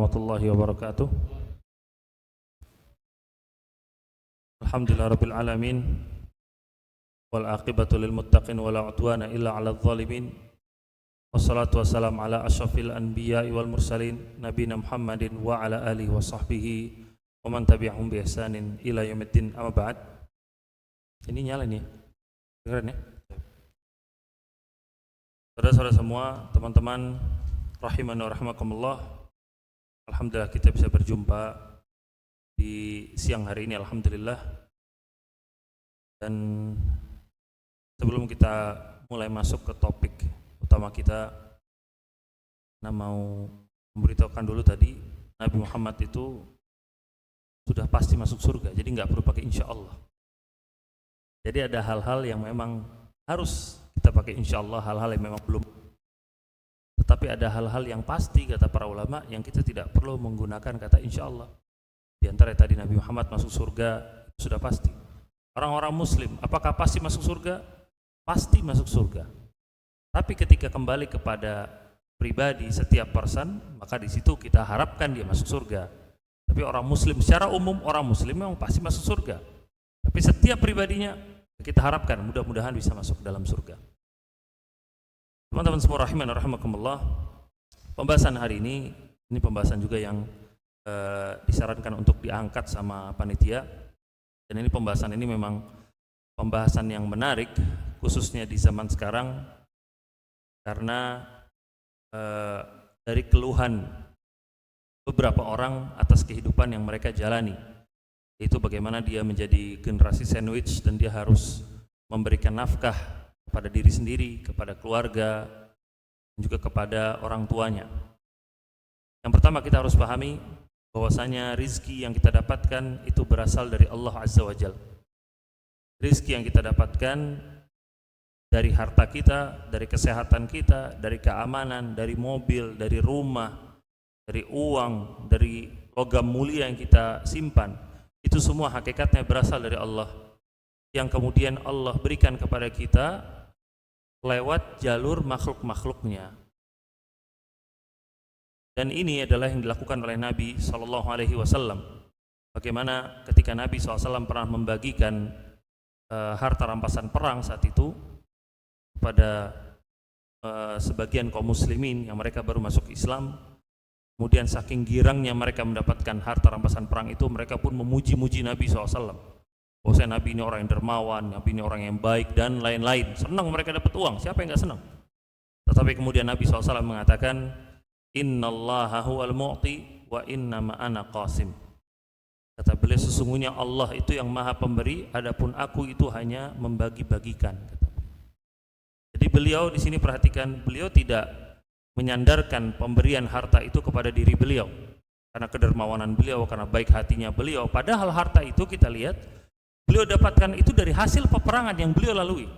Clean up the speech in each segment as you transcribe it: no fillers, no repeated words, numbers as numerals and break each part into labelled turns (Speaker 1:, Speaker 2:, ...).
Speaker 1: warahmatullahi wabarakatuh. Alhamdulillah rabbil alamin. Wal aqibatu lil muttaqin wala udwana illa 'alal zalimin. Wassalatu wassalamu ala asyrafil anbiya'i wal mursalin nabiyina Muhammadin wa ala alihi wa sahbihi wa man tabi'ahum bi ihsanin ila yaumiddin. Amma ba'd. Ini nyala nih. Dengerin ya. Saudara-saudara semua, teman-teman rahimani wa rahimakumullah. Alhamdulillah kita bisa berjumpa di siang hari ini, alhamdulillah. Dan sebelum kita mulai masuk ke topik utama kita, mau memberitahukan dulu tadi Nabi Muhammad itu sudah pasti masuk surga, jadi nggak perlu pakai insya Allah. Jadi ada hal-hal yang memang harus kita pakai insya Allah, hal-hal yang memang belum. Tetapi ada hal-hal yang pasti kata para ulama yang kita tidak perlu menggunakan kata insya Allah. Di antara tadi Nabi Muhammad masuk surga itu sudah pasti. Orang-orang Muslim apakah pasti masuk surga? Pasti masuk surga. Tapi ketika kembali kepada pribadi setiap person, maka di situ kita harapkan dia masuk surga. Tapi orang Muslim secara umum, orang Muslim memang pasti masuk surga. Tapi setiap pribadinya kita harapkan mudah-mudahan bisa masuk dalam surga. Teman-teman semua rahimani wa rahimakumullah, pembahasan hari ini pembahasan juga yang disarankan untuk diangkat sama panitia. Dan ini pembahasan ini memang pembahasan yang menarik khususnya di zaman sekarang karena dari keluhan beberapa orang atas kehidupan yang mereka jalani, yaitu bagaimana dia menjadi generasi sandwich dan dia harus memberikan nafkah kepada diri sendiri, kepada keluarga, dan juga kepada orang tuanya. Yang pertama kita harus pahami bahwasanya rizki yang kita dapatkan itu berasal dari Allah Azza wa Jalla. Rizki yang kita dapatkan dari harta kita, dari kesehatan kita, dari keamanan, dari mobil, dari rumah, dari uang, dari logam mulia yang kita simpan, itu semua hakikatnya berasal dari Allah, yang kemudian Allah berikan kepada kita lewat jalur makhluk-makhluknya. Dan ini adalah yang dilakukan oleh Nabi SAW. Bagaimana ketika Nabi SAW pernah membagikan harta rampasan perang saat itu kepada sebagian kaum muslimin yang mereka baru masuk Islam. Kemudian saking girangnya mereka mendapatkan harta rampasan perang itu, mereka pun memuji-muji Nabi SAW. Bahwasanya Nabi ini orang yang dermawan, Nabi ini orang yang baik dan lain-lain. Senang mereka dapat uang, siapa yang nggak senang? Tetapi kemudian Nabi SAW mengatakan, Innallaha huwal mu'ti wa innama ana qasim. Kata beliau, sesungguhnya Allah itu yang maha pemberi, adapun aku itu hanya membagi-bagikan. Jadi beliau di sini perhatikan, beliau tidak menyandarkan pemberian harta itu kepada diri beliau karena kedermawanan beliau, karena baik hatinya beliau. Padahal harta itu kita lihat beliau dapatkan itu dari hasil peperangan yang beliau lalui.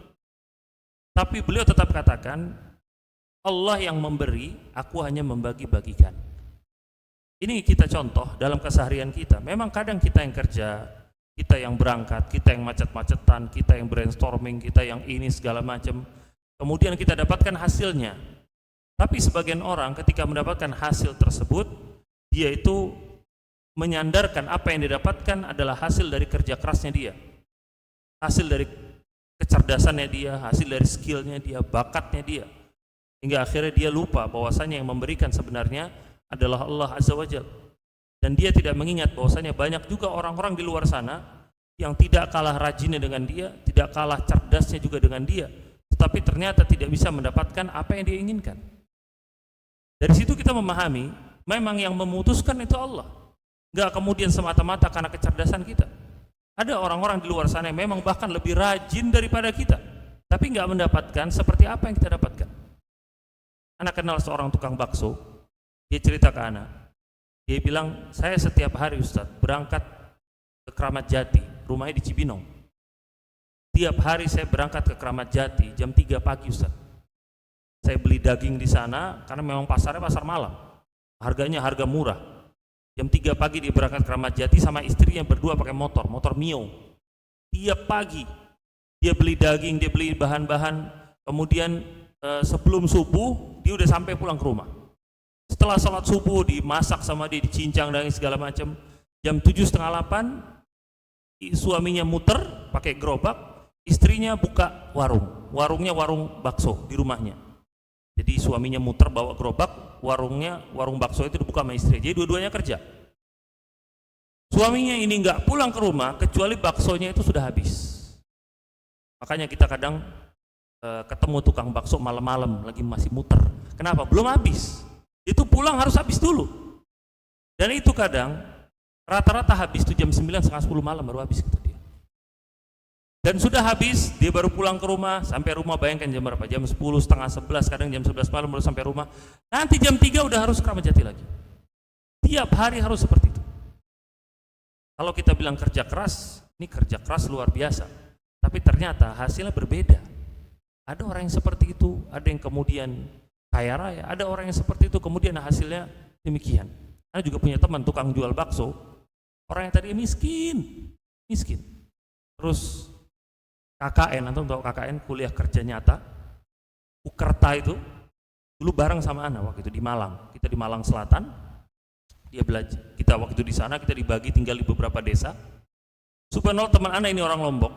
Speaker 1: Tapi beliau tetap katakan, Allah yang memberi, aku hanya membagi-bagikan. Ini kita contoh dalam keseharian kita. Memang kadang kita yang kerja, kita yang berangkat, kita yang macet-macetan, kita yang brainstorming, kita yang ini segala macam. Kemudian kita dapatkan hasilnya. Tapi sebagian orang ketika mendapatkan hasil tersebut, dia itu menyandarkan apa yang didapatkan adalah hasil dari kerja kerasnya dia, hasil dari kecerdasannya dia, hasil dari skillnya dia, bakatnya dia, hingga akhirnya dia lupa bahwasanya yang memberikan sebenarnya adalah Allah Azza wa Jalla. Dan dia tidak mengingat bahwasanya banyak juga orang-orang di luar sana yang tidak kalah rajinnya dengan dia, tidak kalah cerdasnya juga dengan dia, tetapi ternyata tidak bisa mendapatkan apa yang dia inginkan. Dari situ kita memahami memang yang memutuskan itu Allah. Enggak kemudian semata-mata karena kecerdasan kita. Ada orang-orang di luar sana yang memang bahkan lebih rajin daripada kita, tapi enggak mendapatkan seperti apa yang kita dapatkan. Anak kenal seorang tukang bakso, dia cerita ke anak. Dia bilang, saya setiap hari Ustaz berangkat ke Kramat Jati, rumahnya di Cibinong. Tiap hari saya berangkat ke Kramat Jati jam 3 pagi Ustaz. Saya beli daging di sana karena memang pasarnya pasar malam. Harganya harga murah. Jam 3 pagi dia berangkat ke Kramat Jati sama istrinya berdua pakai motor Mio. Tiap pagi dia beli daging, dia beli bahan-bahan, kemudian sebelum subuh dia udah sampai pulang ke rumah. Setelah sholat subuh dimasak sama dia, dicincang dan segala macam. Jam 7:30 suaminya muter pakai gerobak, istrinya buka warung. Warungnya warung bakso di rumahnya. Jadi suaminya muter bawa gerobak, warung bakso itu dibuka sama istri. Jadi dua-duanya kerja. Suaminya ini nggak pulang ke rumah kecuali baksonya itu sudah habis. Makanya kita kadang ketemu tukang bakso malam-malam lagi masih muter. Kenapa? Belum habis. Itu pulang harus habis dulu. Dan itu kadang rata-rata habis itu jam 9, setengah 10 malam baru habis gitu dia. Dan sudah habis, dia baru pulang ke rumah, sampai rumah bayangkan jam berapa? Jam 10, setengah 11, kadang jam 11 malam baru sampai rumah. Nanti jam 3 udah harus ke Kramat Jati lagi. Tiap hari harus seperti itu. Kalau kita bilang kerja keras, ini kerja keras luar biasa. Tapi ternyata hasilnya berbeda. Ada orang yang seperti itu, ada yang kemudian kaya raya, ada orang yang seperti itu kemudian hasilnya demikian. Saya juga punya teman tukang jual bakso, orang yang tadi miskin. Terus KKN, antum tahu KKN, kuliah kerja nyata, Ukerta itu, dulu bareng sama Ana waktu itu di Malang. Kita di Malang Selatan, dia belajar. Kita waktu itu di sana, kita dibagi tinggal di beberapa desa. Subhanallah, teman Ana ini orang Lombok,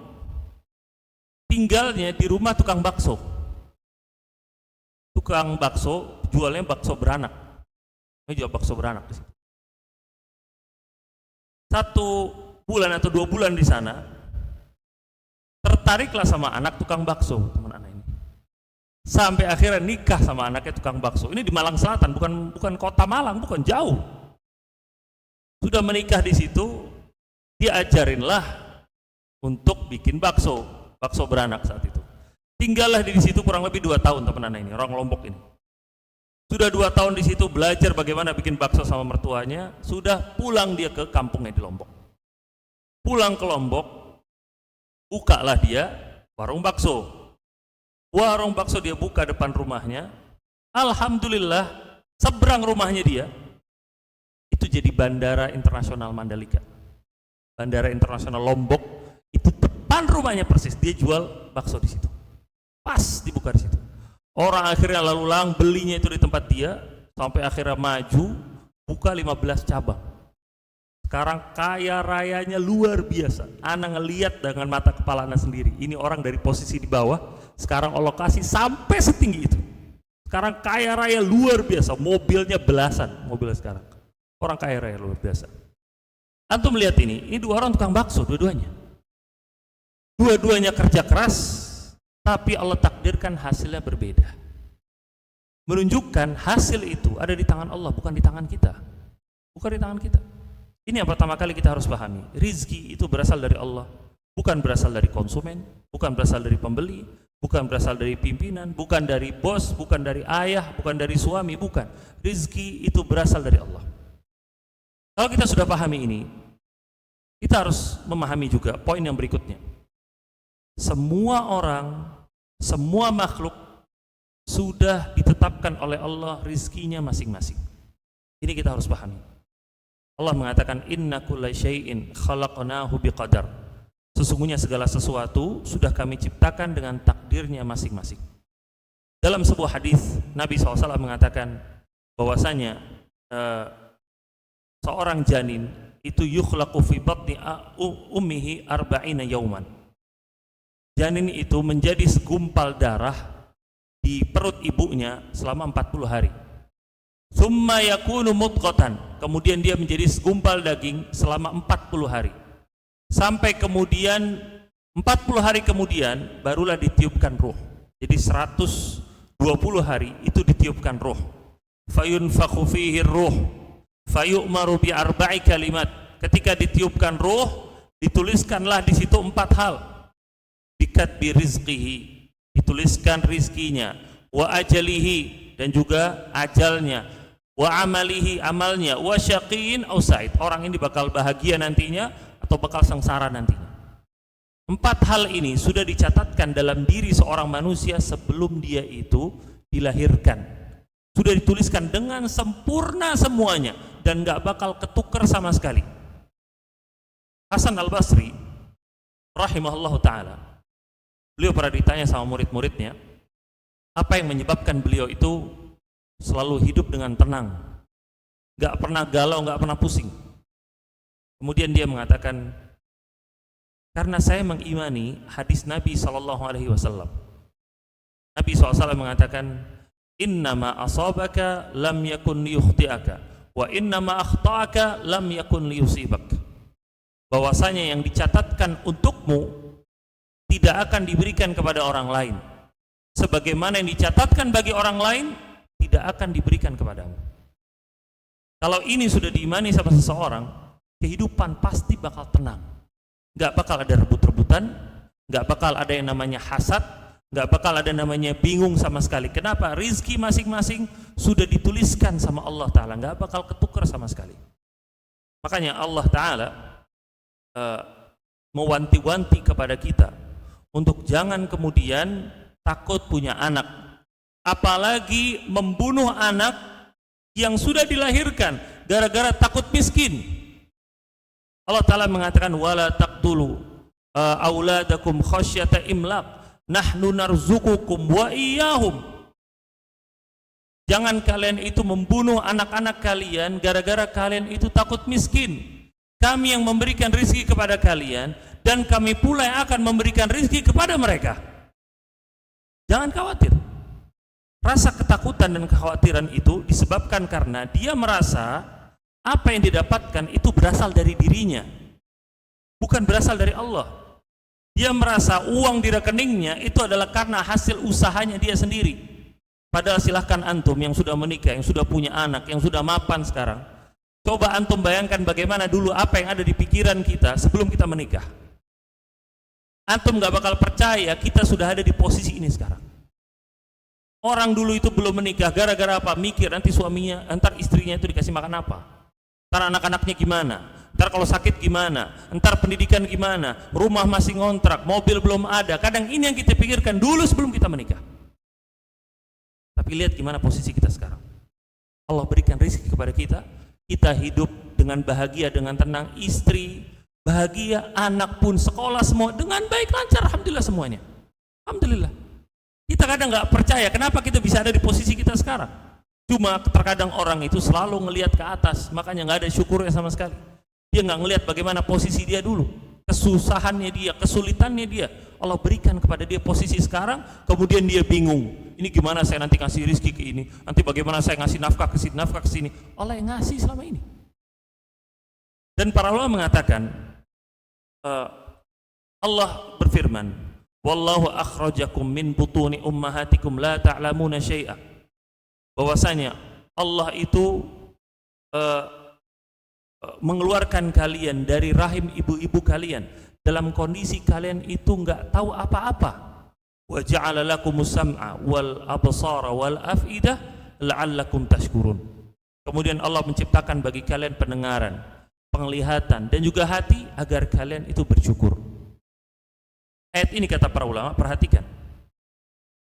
Speaker 1: tinggalnya di rumah tukang bakso. Tukang bakso jualnya bakso beranak. Ini jual bakso beranak di situ. 1 bulan atau 2 bulan di sana, tertariklah sama anak tukang bakso, teman anak ini. Sampai akhirnya nikah sama anaknya tukang bakso. Ini di Malang Selatan, bukan kota Malang, bukan jauh. Sudah menikah di situ, dia ajarinlah untuk bikin bakso beranak saat itu. Tinggallah di situ kurang lebih 2 tahun teman anak ini, orang Lombok ini. Sudah 2 tahun di situ belajar bagaimana bikin bakso sama mertuanya. Sudah pulang dia ke kampungnya di Lombok. Pulang ke Lombok, bukalah dia warung bakso. Warung bakso dia buka depan rumahnya. Alhamdulillah, seberang rumahnya dia itu jadi Bandara Internasional Mandalika. Bandara Internasional Lombok itu depan rumahnya persis. Dia jual bakso di situ. Pas dibuka di situ. Orang akhirnya lalu lalang belinya itu di tempat dia, sampai akhirnya maju buka 15 cabang. Sekarang kaya rayanya luar biasa. Ana ngelihat dengan mata kepala Ana sendiri. Ini orang dari posisi di bawah, sekarang Allah kasih sampai setinggi itu. Sekarang kaya raya luar biasa, mobilnya belasan, mobilnya sekarang. Orang kaya raya luar biasa. Antum melihat ini 2 orang tukang bakso dua-duanya. Dua-duanya kerja keras, tapi Allah takdirkan hasilnya berbeda. Menunjukkan hasil itu ada di tangan Allah, bukan di tangan kita. Bukan di tangan kita. Ini yang pertama kali kita harus pahami. Rizki itu berasal dari Allah, bukan berasal dari konsumen, bukan berasal dari pembeli, bukan berasal dari pimpinan, bukan dari bos, bukan dari ayah, bukan dari suami, bukan. Rizki itu berasal dari Allah. Kalau kita sudah pahami ini, kita harus memahami juga poin yang berikutnya. Semua orang, semua makhluk sudah ditetapkan oleh Allah rizkinya masing-masing. Ini kita harus pahami. Allah mengatakan inna kulla syai'in khalaqnahu biqadar. Sesungguhnya segala sesuatu sudah kami ciptakan dengan takdirnya masing-masing. Dalam sebuah hadis Nabi SAW mengatakan bahwasanya seorang janin itu yukhlaqu fi batni ummihi arba'ina yauman. Janin itu menjadi segumpal darah di perut ibunya selama 40 hari. Summa yakunu mudghatan, kemudian dia menjadi segumpal daging selama 40 hari. Sampai kemudian 40 hari kemudian barulah ditiupkan ruh. Jadi 120 hari itu ditiupkan ruh. Fayunfakhu fihi ruh fayu'maru bi arba'i kalimat. Ketika ditiupkan ruh, dituliskanlah di situ 4 hal. Bikatbi rizqihi, dituliskan rizkinya, wa ajalihi, dan juga ajalnya, wa amalihi, amalnya, wa syaqiin aw sa'id, orang ini bakal bahagia nantinya atau bakal sengsara nantinya. 4 hal ini sudah dicatatkan dalam diri seorang manusia sebelum dia itu dilahirkan. Sudah dituliskan dengan sempurna semuanya dan gak bakal ketukar sama sekali. Hasan al-Basri rahimahullah ta'ala, beliau pernah ditanya sama murid-muridnya, apa yang menyebabkan beliau itu selalu hidup dengan tenang, nggak pernah galau, nggak pernah pusing. Kemudian dia mengatakan, karena saya mengimani hadis Nabi SAW. Nabi SAW mengatakan, innama asabaka lam yakun liyukhti'aka wa innama akhta'aka lam yakun liyusibak. Bahwasanya yang dicatatkan untukmu tidak akan diberikan kepada orang lain, sebagaimana yang dicatatkan bagi orang lain tidak akan diberikan kepadamu. Kalau ini sudah diimani sama seseorang, kehidupan pasti bakal tenang. Gak bakal ada rebut-rebutan, gak bakal ada yang namanya hasad, gak bakal ada namanya bingung sama sekali. Kenapa? Rizki masing-masing sudah dituliskan sama Allah Ta'ala, gak bakal ketukar sama sekali. Makanya Allah Ta'ala mewanti-wanti kepada kita untuk jangan kemudian takut punya anak, apalagi membunuh anak yang sudah dilahirkan gara-gara takut miskin. Allah Ta'ala mengatakan, wala taqtulu auladakum khasyata imlaq nahnu narzuqukum wa iyyahum. Jangan kalian itu membunuh anak-anak kalian gara-gara kalian itu takut miskin. Kami yang memberikan rizki kepada kalian dan kami pula yang akan memberikan rizki kepada mereka. Jangan khawatir. Rasa ketakutan dan kekhawatiran itu disebabkan karena dia merasa apa yang didapatkan itu berasal dari dirinya, bukan berasal dari Allah. Dia merasa uang di rekeningnya itu adalah karena hasil usahanya dia sendiri. Padahal silahkan antum yang sudah menikah, yang sudah punya anak, yang sudah mapan sekarang, coba antum bayangkan bagaimana dulu apa yang ada di pikiran kita sebelum kita menikah. Antum gak bakal percaya kita sudah ada di posisi ini sekarang. Orang dulu itu belum menikah, gara-gara apa? Mikir nanti suaminya, ntar istrinya itu dikasih makan apa, ntar anak-anaknya gimana, ntar kalau sakit gimana, ntar pendidikan gimana, rumah masih ngontrak, mobil belum ada. Kadang ini yang kita pikirkan dulu sebelum kita menikah. Tapi lihat gimana posisi kita sekarang. Allah berikan rezeki kepada kita, kita hidup dengan bahagia, dengan tenang, istri bahagia, anak pun sekolah semua dengan baik, lancar, alhamdulillah semuanya. Alhamdulillah. Kita kadang nggak percaya kenapa kita bisa ada di posisi kita sekarang. Cuma terkadang orang itu selalu ngelihat ke atas, makanya nggak ada syukurnya sama sekali. Dia nggak ngelihat bagaimana posisi dia dulu, kesusahannya dia, kesulitannya dia. Allah berikan kepada dia posisi sekarang, kemudian dia bingung. Ini gimana saya nanti ngasih rezeki ke ini? Nanti bagaimana saya ngasih nafkah ke sini, nafkah ke sini? Allah yang ngasih selama ini. Dan para ulama mengatakan, Allah berfirman, wallahu akhrajakum min butuni ummahatikum la ta'lamuna syai'a. Bahwasanya Allah itu mengeluarkan kalian dari rahim ibu-ibu kalian dalam kondisi kalian itu enggak tahu apa-apa. Wa ja'ala lakumus sam'a wal absara wal af'idah la'allakum tashkurun. Kemudian Allah menciptakan bagi kalian pendengaran, penglihatan dan juga hati agar kalian itu bersyukur. Ayat ini kata para ulama, perhatikan.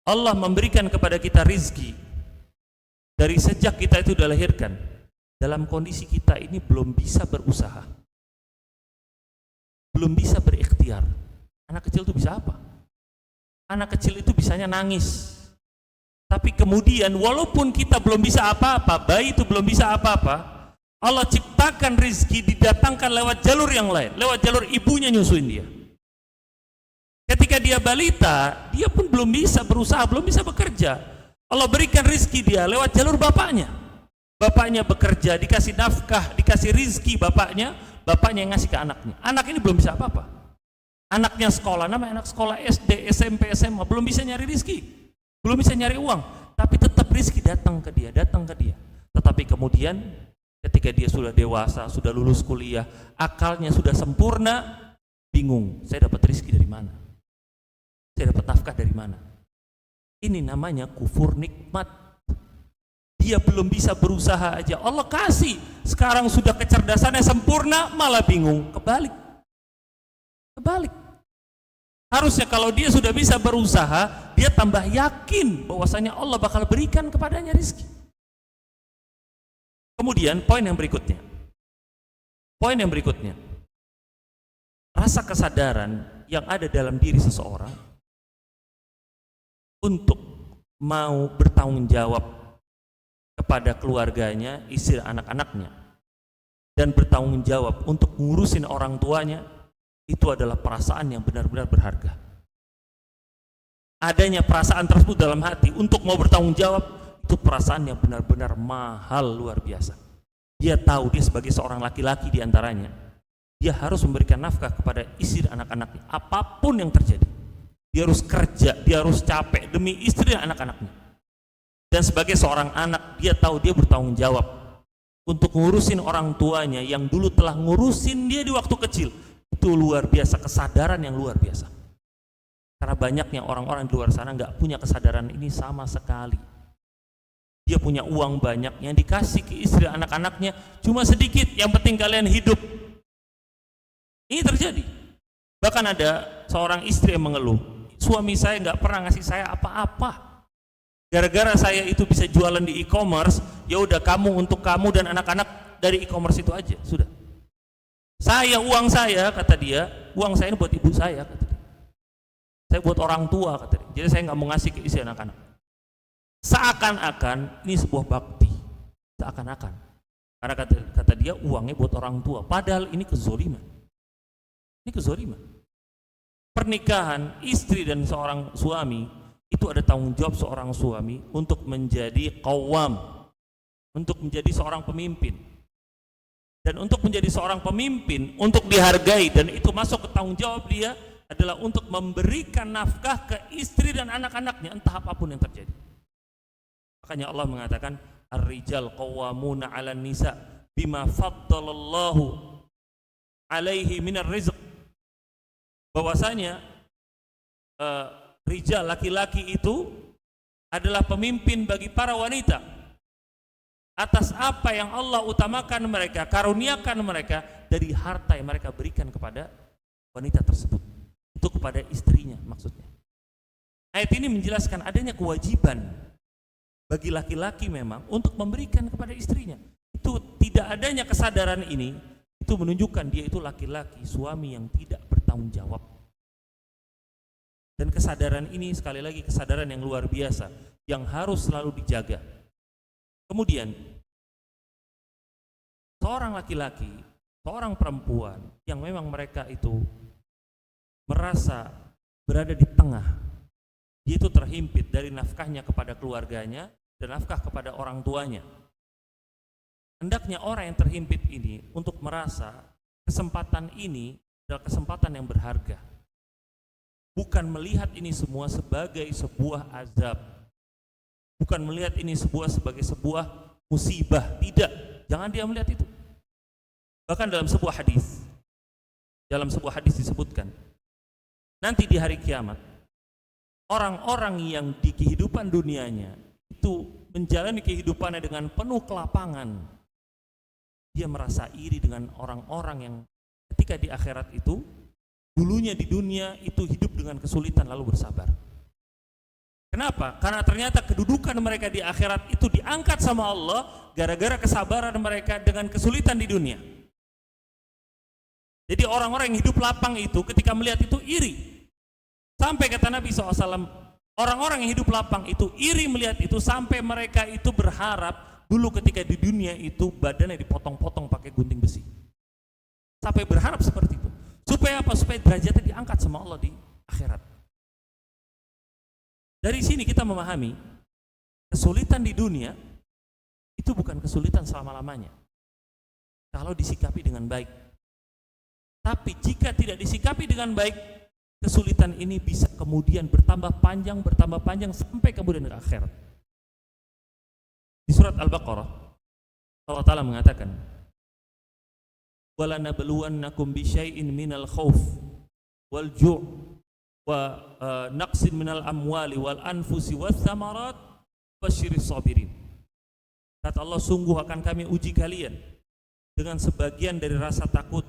Speaker 1: Allah memberikan kepada kita rizki dari sejak kita itu dilahirkan dalam kondisi kita ini belum bisa berusaha, belum bisa berikhtiar. Anak kecil itu bisa apa? Anak kecil itu bisanya nangis. Tapi kemudian walaupun kita belum bisa apa-apa, bayi itu belum bisa apa-apa, Allah ciptakan rizki didatangkan lewat jalur yang lain, lewat jalur ibunya nyusuin dia. Ketika dia balita, dia pun belum bisa berusaha, belum bisa bekerja. Allah berikan rizki dia lewat jalur bapaknya. Bapaknya bekerja, dikasih nafkah, dikasih rizki bapaknya yang ngasih ke anaknya. Anak ini belum bisa apa-apa. Anaknya sekolah, namanya anak sekolah SD, SMP, SMA, belum bisa nyari rizki, belum bisa nyari uang. Tapi tetap rizki datang ke dia. Tetapi kemudian ketika dia sudah dewasa, sudah lulus kuliah, akalnya sudah sempurna, bingung, saya dapat rizki dari mana? Saya dapat nafkah dari mana? Ini namanya kufur nikmat. Dia belum bisa berusaha aja, Allah kasih. Sekarang sudah kecerdasannya sempurna, malah bingung. Kebalik. Harusnya kalau dia sudah bisa berusaha, dia tambah yakin bahwasanya Allah bakal berikan kepadanya rizki. Kemudian poin yang berikutnya. Rasa kesadaran yang ada dalam diri seseorang untuk mau bertanggung jawab kepada keluarganya, istri, anak-anaknya, dan bertanggung jawab untuk ngurusin orang tuanya, itu adalah perasaan yang benar-benar berharga. Adanya perasaan tersebut dalam hati untuk mau bertanggung jawab, itu perasaan yang benar-benar mahal, luar biasa. Dia tahu dia sebagai seorang laki-laki di antaranya, dia harus memberikan nafkah kepada istri dan anak-anaknya, apapun yang terjadi. Dia harus kerja, dia harus capek demi istri dan anak-anaknya. Dan sebagai seorang anak, dia tahu dia bertanggung jawab untuk ngurusin orang tuanya yang dulu telah ngurusin dia di waktu kecil. Itu luar biasa, kesadaran yang luar biasa. Karena banyaknya orang-orang di luar sana nggak punya kesadaran ini sama sekali. Dia punya uang banyak, yang dikasih ke istri anak-anaknya cuma sedikit, yang penting kalian hidup. Ini terjadi. Bahkan ada seorang istri yang mengeluh, suami saya nggak pernah ngasih saya apa-apa. Gara-gara saya itu bisa jualan di e-commerce, ya udah kamu untuk kamu dan anak-anak dari e-commerce itu aja, sudah. Uang saya, kata dia, uang saya ini buat ibu saya, kata dia. Saya buat orang tua, kata dia. Jadi saya nggak mau ngasih ke istri anak-anak. Seakan-akan ini sebuah bakti, seakan-akan. Karena kata dia uangnya buat orang tua, padahal ini kezoliman. Ini kezoliman. Pernikahan istri dan seorang suami itu ada tanggung jawab seorang suami untuk menjadi qawwam, untuk menjadi seorang pemimpin. Dan untuk menjadi seorang pemimpin, untuk dihargai, dan itu masuk ke tanggung jawab dia adalah untuk memberikan nafkah ke istri dan anak-anaknya, entah apapun yang terjadi. Makanya Allah mengatakan, ar-rijal qawwamuna 'alan nisa bima faddalallahu 'alaihi minar rizq. Bahwasanya rijal, laki-laki itu adalah pemimpin bagi para wanita atas apa yang Allah utamakan mereka, karuniakan mereka dari harta yang mereka berikan kepada wanita tersebut. Itu kepada istrinya maksudnya. Ayat ini menjelaskan adanya kewajiban bagi laki-laki memang untuk memberikan kepada istrinya. Itu tidak adanya kesadaran ini, itu menunjukkan dia itu laki-laki, suami yang tidak bertanggung jawab. Dan kesadaran ini sekali lagi kesadaran yang luar biasa yang harus selalu dijaga. Kemudian seorang laki-laki, seorang perempuan yang memang mereka itu merasa berada di tengah, dia itu terhimpit dari nafkahnya kepada keluarganya dan nafkah kepada orang tuanya. Hendaknya orang yang terhimpit ini untuk merasa kesempatan ini adalah kesempatan yang berharga. Bukan melihat ini semua sebagai sebuah azab, bukan melihat ini sebagai sebuah musibah, tidak. Jangan dia melihat itu. Bahkan dalam sebuah hadis disebutkan, nanti di hari kiamat, orang-orang yang di kehidupan dunianya itu menjalani kehidupannya dengan penuh kelapangan, dia merasa iri dengan orang-orang yang ketika di akhirat itu dulunya di dunia itu hidup dengan kesulitan lalu bersabar. Kenapa? Karena ternyata kedudukan mereka di akhirat itu diangkat sama Allah gara-gara kesabaran mereka dengan kesulitan di dunia. Jadi orang-orang yang hidup lapang itu ketika melihat itu iri. Sampai kata Nabi SAW, orang-orang yang hidup lapang itu iri melihat itu sampai mereka itu berharap dulu ketika di dunia itu badannya dipotong-potong pakai gunting besi. Sampai berharap seperti itu. Supaya apa? Supaya derajatnya diangkat sama Allah di akhirat. Dari sini kita memahami kesulitan di dunia itu bukan kesulitan selama-lamanya kalau disikapi dengan baik. Tapi jika tidak disikapi dengan baik, kesulitan ini bisa kemudian bertambah panjang sampai kemudian ke akhirat. Di surat Al-Baqarah Allah Ta'ala mengatakan, wala nabluwannakum bisyai'in minal khauf wal ju' wa naqsin minal amwali wal anfusi was samarat basyiris sabirin. Kata Allah, sungguh akan kami uji kalian dengan sebagian dari rasa takut,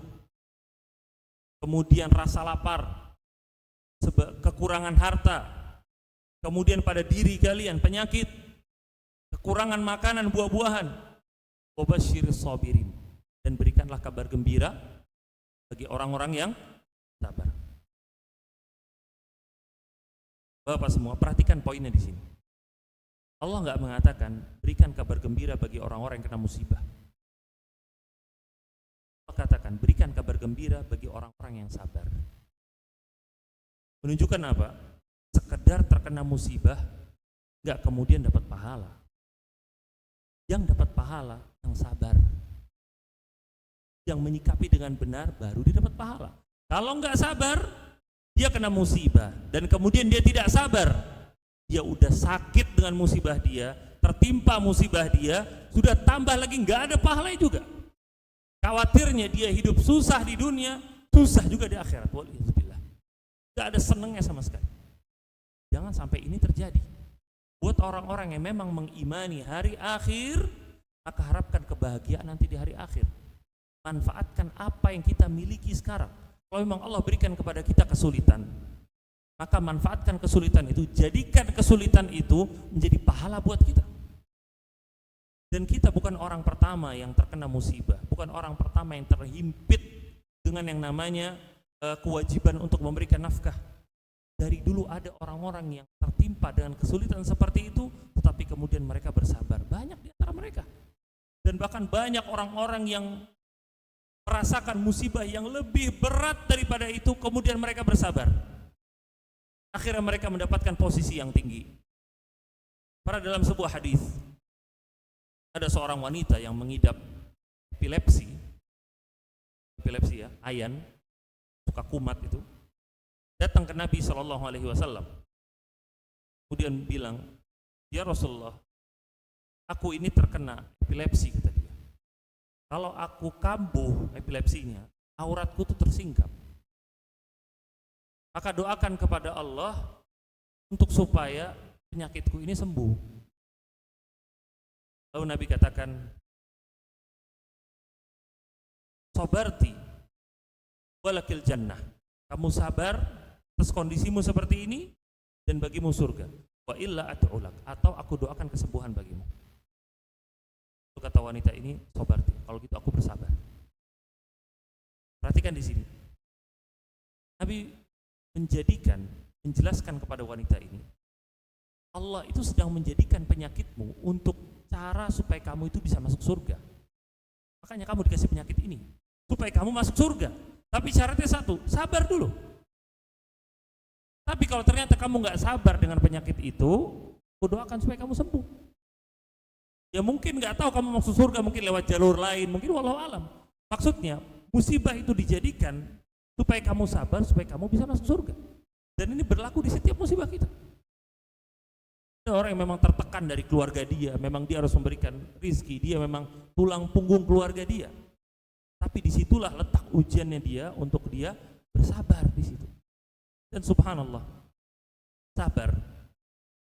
Speaker 1: kemudian rasa lapar, kekurangan harta, kemudian pada diri kalian penyakit, kekurangan makanan, buah-buahan, wa basyiris sabirin, dan berikanlah kabar gembira bagi orang-orang yang sabar. Bapak semua, perhatikan poinnya di sini. Allah nggak mengatakan berikan kabar gembira bagi orang-orang yang kena musibah. Allah katakan berikan kabar gembira bagi orang-orang yang sabar. Menunjukkan apa? Sekedar terkena musibah nggak kemudian dapat pahala. Yang dapat pahala yang sabar, yang menyikapi dengan benar baru dia dapat pahala. Kalau nggak sabar, dia kena musibah dan kemudian dia tidak sabar, dia udah sakit dengan musibah dia, tertimpa musibah dia, sudah tambah lagi nggak ada pahalanya juga. Khawatirnya dia hidup susah di dunia, susah juga di akhirat. Walhamdulillah, nggak ada senengnya sama sekali. Jangan sampai ini terjadi. Buat orang-orang yang memang mengimani hari akhir, maka harapkan kebahagiaan nanti di hari akhir. Manfaatkan apa yang kita miliki sekarang. Kalau memang Allah berikan kepada kita kesulitan, maka manfaatkan kesulitan itu, jadikan kesulitan itu menjadi pahala buat kita. Dan kita bukan orang pertama yang terkena musibah, bukan orang pertama yang terhimpit dengan yang namanya kewajiban untuk memberikan nafkah. Dari dulu ada orang-orang yang tertimpa dengan kesulitan seperti itu, tetapi kemudian mereka bersabar. Banyak di antara mereka. Dan bahkan banyak orang-orang yang merasakan musibah yang lebih berat daripada itu, kemudian mereka bersabar. Akhirnya mereka mendapatkan posisi yang tinggi. Pada dalam sebuah hadis, ada seorang wanita yang mengidap epilepsi ya, ayan, suka kumat itu. Datang ke Nabi SAW, kemudian bilang, ya Rasulullah, aku ini terkena epilepsi, kata dia. Kalau aku kambuh epilepsinya, auratku itu tersingkap. Maka doakan kepada Allah untuk supaya penyakitku ini sembuh. Lalu Nabi katakan, sabarti walakil jannah. Kamu sabar atas kondisimu seperti ini dan bagimu surga. Wa illa ad'ulak, atau aku doakan kesembuhan bagimu. Kata wanita ini, sabarti, kalau gitu aku bersabar. Perhatikan di sini. Nabi menjelaskan kepada wanita ini, Allah itu sedang menjadikan penyakitmu untuk cara supaya kamu itu bisa masuk surga. Makanya kamu dikasih penyakit ini supaya kamu masuk surga. Tapi syaratnya satu, sabar dulu. Tapi kalau ternyata kamu nggak sabar dengan penyakit itu, aku doakan supaya kamu sembuh. Ya mungkin nggak tahu kamu masuk surga, mungkin lewat jalur lain, mungkin wallahu alam. Maksudnya musibah itu dijadikan supaya kamu sabar, supaya kamu bisa masuk surga. Dan ini berlaku di setiap musibah kita. Ada orang yang memang tertekan dari keluarga dia, memang dia harus memberikan rizki, dia memang tulang punggung keluarga dia. Tapi disitulah letak ujiannya dia untuk dia bersabar di situ. Dan subhanallah, sabar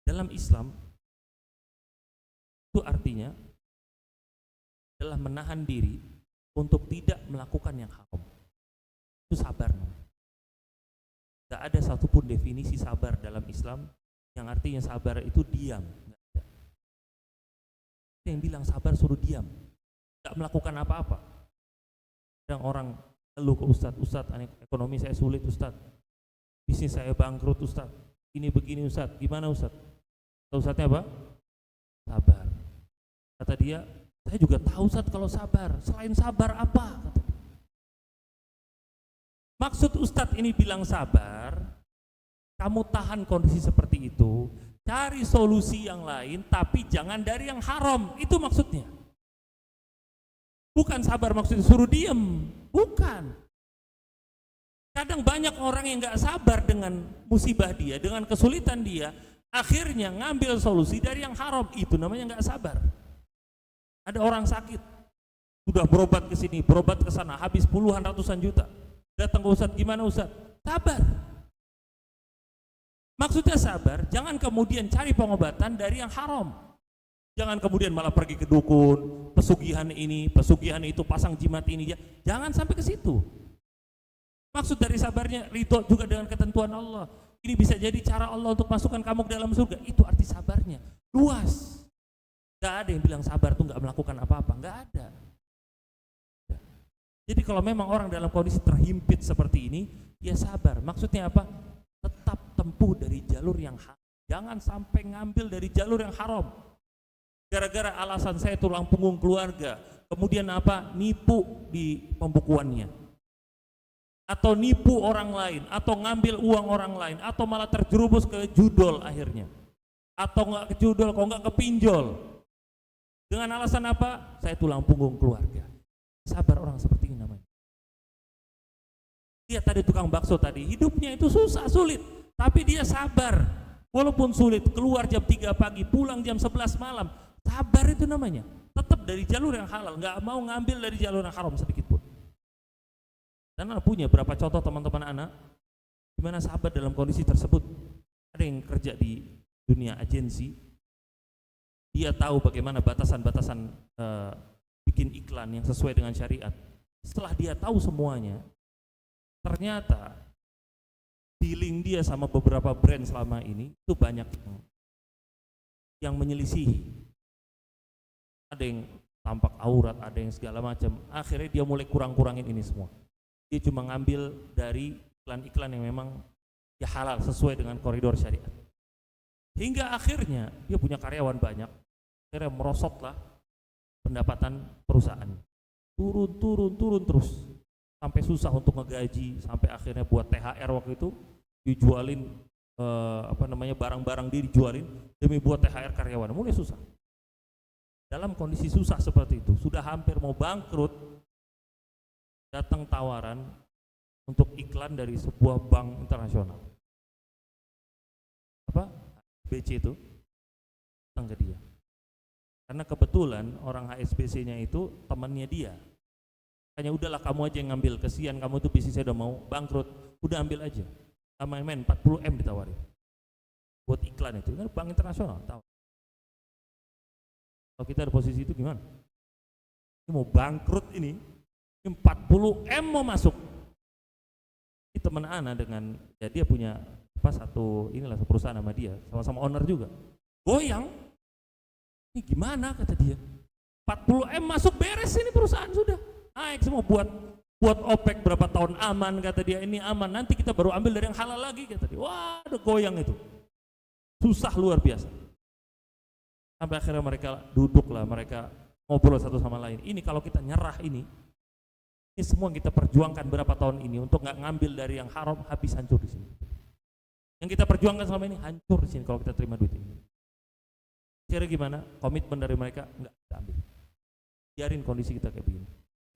Speaker 1: dalam Islam itu artinya adalah menahan diri untuk tidak melakukan yang haram. Itu sabar. Tidak ada satupun definisi sabar dalam Islam yang artinya sabar itu diam. Tidak ada. Yang bilang sabar suruh diam, tidak melakukan apa-apa. Yang orang keluh ke Ustadz, ekonomi saya sulit Ustadz, bisnis saya bangkrut Ustadz, ini begini Ustadz, gimana Ustadz? Ustadznya apa? Sabar. Kata dia, saya juga tahu Ustadz kalau sabar, selain sabar apa? Kata dia. Maksud Ustadz ini bilang sabar, kamu tahan kondisi seperti itu, cari solusi yang lain, tapi jangan dari yang haram, itu maksudnya. Bukan sabar maksudnya suruh diem, bukan. Kadang banyak orang yang nggak sabar dengan musibah dia, dengan kesulitan dia, akhirnya ngambil solusi dari yang haram, itu namanya nggak sabar. Ada orang sakit, sudah berobat ke sini, berobat ke sana, habis puluhan ratusan juta, datang ke Ustadz, gimana Ustadz? Sabar. Maksudnya sabar, jangan kemudian cari pengobatan dari yang haram. Jangan kemudian malah pergi ke dukun, pesugihan ini, pesugihan itu, pasang jimat ini, jangan sampai ke situ. Maksud dari sabarnya ridho juga dengan ketentuan Allah. Ini bisa jadi cara Allah untuk masukkan kamu ke dalam surga. Itu arti sabarnya. Luas. Gak ada yang bilang sabar tuh gak melakukan apa-apa. Gak ada. Jadi kalau memang orang dalam kondisi terhimpit seperti ini, ya sabar. Maksudnya apa? Tetap tempuh dari jalur yang hak. Jangan sampai ngambil dari jalur yang haram. Gara-gara alasan saya tulang punggung keluarga, kemudian apa? Nipu di pembukuannya. Atau nipu orang lain, atau ngambil uang orang lain, atau malah terjerumus ke judol akhirnya. Atau enggak ke judol, kok enggak ke pinjol. Dengan alasan apa? Saya tulang punggung keluarga. Sabar orang seperti ini namanya. Dia tadi tukang bakso tadi, hidupnya itu susah, sulit, tapi dia sabar. Walaupun sulit, keluar jam 3 pagi, pulang jam 11 malam, sabar itu namanya. Tetap dari jalur yang halal, nggak mau ngambil dari jalur yang haram sedikit pun. Dan anak punya berapa contoh teman-teman anak, di mana sahabat dalam kondisi tersebut. Ada yang kerja di dunia agensi, dia tahu bagaimana batasan-batasan bikin iklan yang sesuai dengan syariat. Setelah dia tahu semuanya, ternyata dealing dia sama beberapa brand selama ini itu banyak yang menyelisihi. Ada yang tampak aurat, ada yang segala macam. Akhirnya dia mulai kurang-kurangin ini semua. Dia cuma ngambil dari iklan-iklan yang memang ya halal sesuai dengan koridor syariat. Hingga akhirnya dia punya karyawan banyak. Akhirnya merosotlah pendapatan perusahaan. Turun terus. Sampai susah untuk ngegaji, sampai akhirnya buat THR waktu itu dijualin barang-barang dia dijualin demi buat THR karyawan, mulai susah. Dalam kondisi susah seperti itu, sudah hampir mau bangkrut, datang tawaran untuk iklan dari sebuah bank internasional. BC itu datang ke dia. Karena kebetulan orang HSBC-nya itu temannya dia. Hanya udahlah kamu aja yang ngambil, kesian kamu tuh bisnisnya udah mau bangkrut, udah ambil aja. Sama main 40M ditawarin buat iklan itu, kan bank internasional tahu. Kalau kita ada posisi itu gimana? Ini mau bangkrut ini 40M mau masuk. Ini teman Ana dengan ya dia punya satu perusahaan sama dia, sama-sama owner juga. Goyang. Ini gimana kata dia? 40M masuk beres ini perusahaan sudah. Naik semua buat OPEC berapa tahun aman kata dia, ini aman, nanti kita baru ambil dari yang halal lagi kata dia. Wah, udah goyang itu. Susah luar biasa. Sampai akhirnya mereka duduklah, mereka ngobrol satu sama lain. Ini kalau kita nyerah ini semua kita perjuangkan berapa tahun ini untuk nggak ngambil dari yang haram, habis hancur di sini. Yang kita perjuangkan selama ini hancur di sini kalau kita terima duit ini. Kira gimana? Komitmen dari mereka nggak kita ambil. Biarin kondisi kita kayak begini.